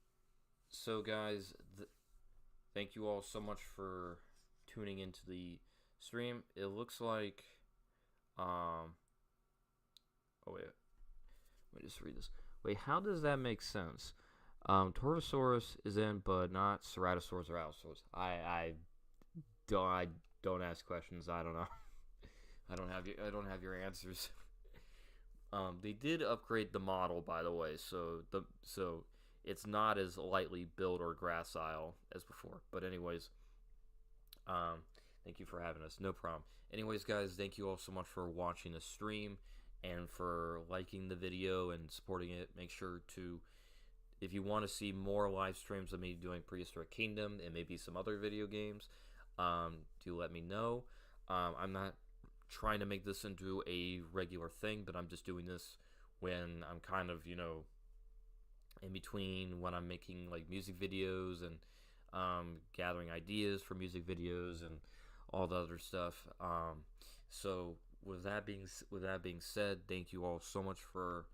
So, guys, thank you all so much for tuning into the stream. It looks like... Oh, wait. Let me just read this. Wait, how does that make sense? Torvosaurus is in, but not Ceratosaurus or Allosaurus. I don't ask questions. I don't know. I don't have your answers. They did upgrade the model, by the way, so it's not as lightly built or gracile as before. But anyways, thank you for having us. No problem. Anyways, guys, thank you all so much for watching the stream and for liking the video and supporting it. Make sure to if you want to see more live streams of me doing Prehistoric Kingdom and maybe some other video games, do let me know. I'm not trying to make this into a regular thing, but I'm just doing this when I'm kind of, in between when I'm making like music videos and gathering ideas for music videos and all the other stuff. So with that being said, thank you all so much for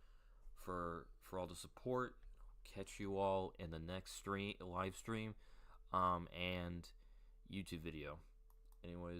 all the support. Catch you all in the next live stream, and YouTube video. Anyways.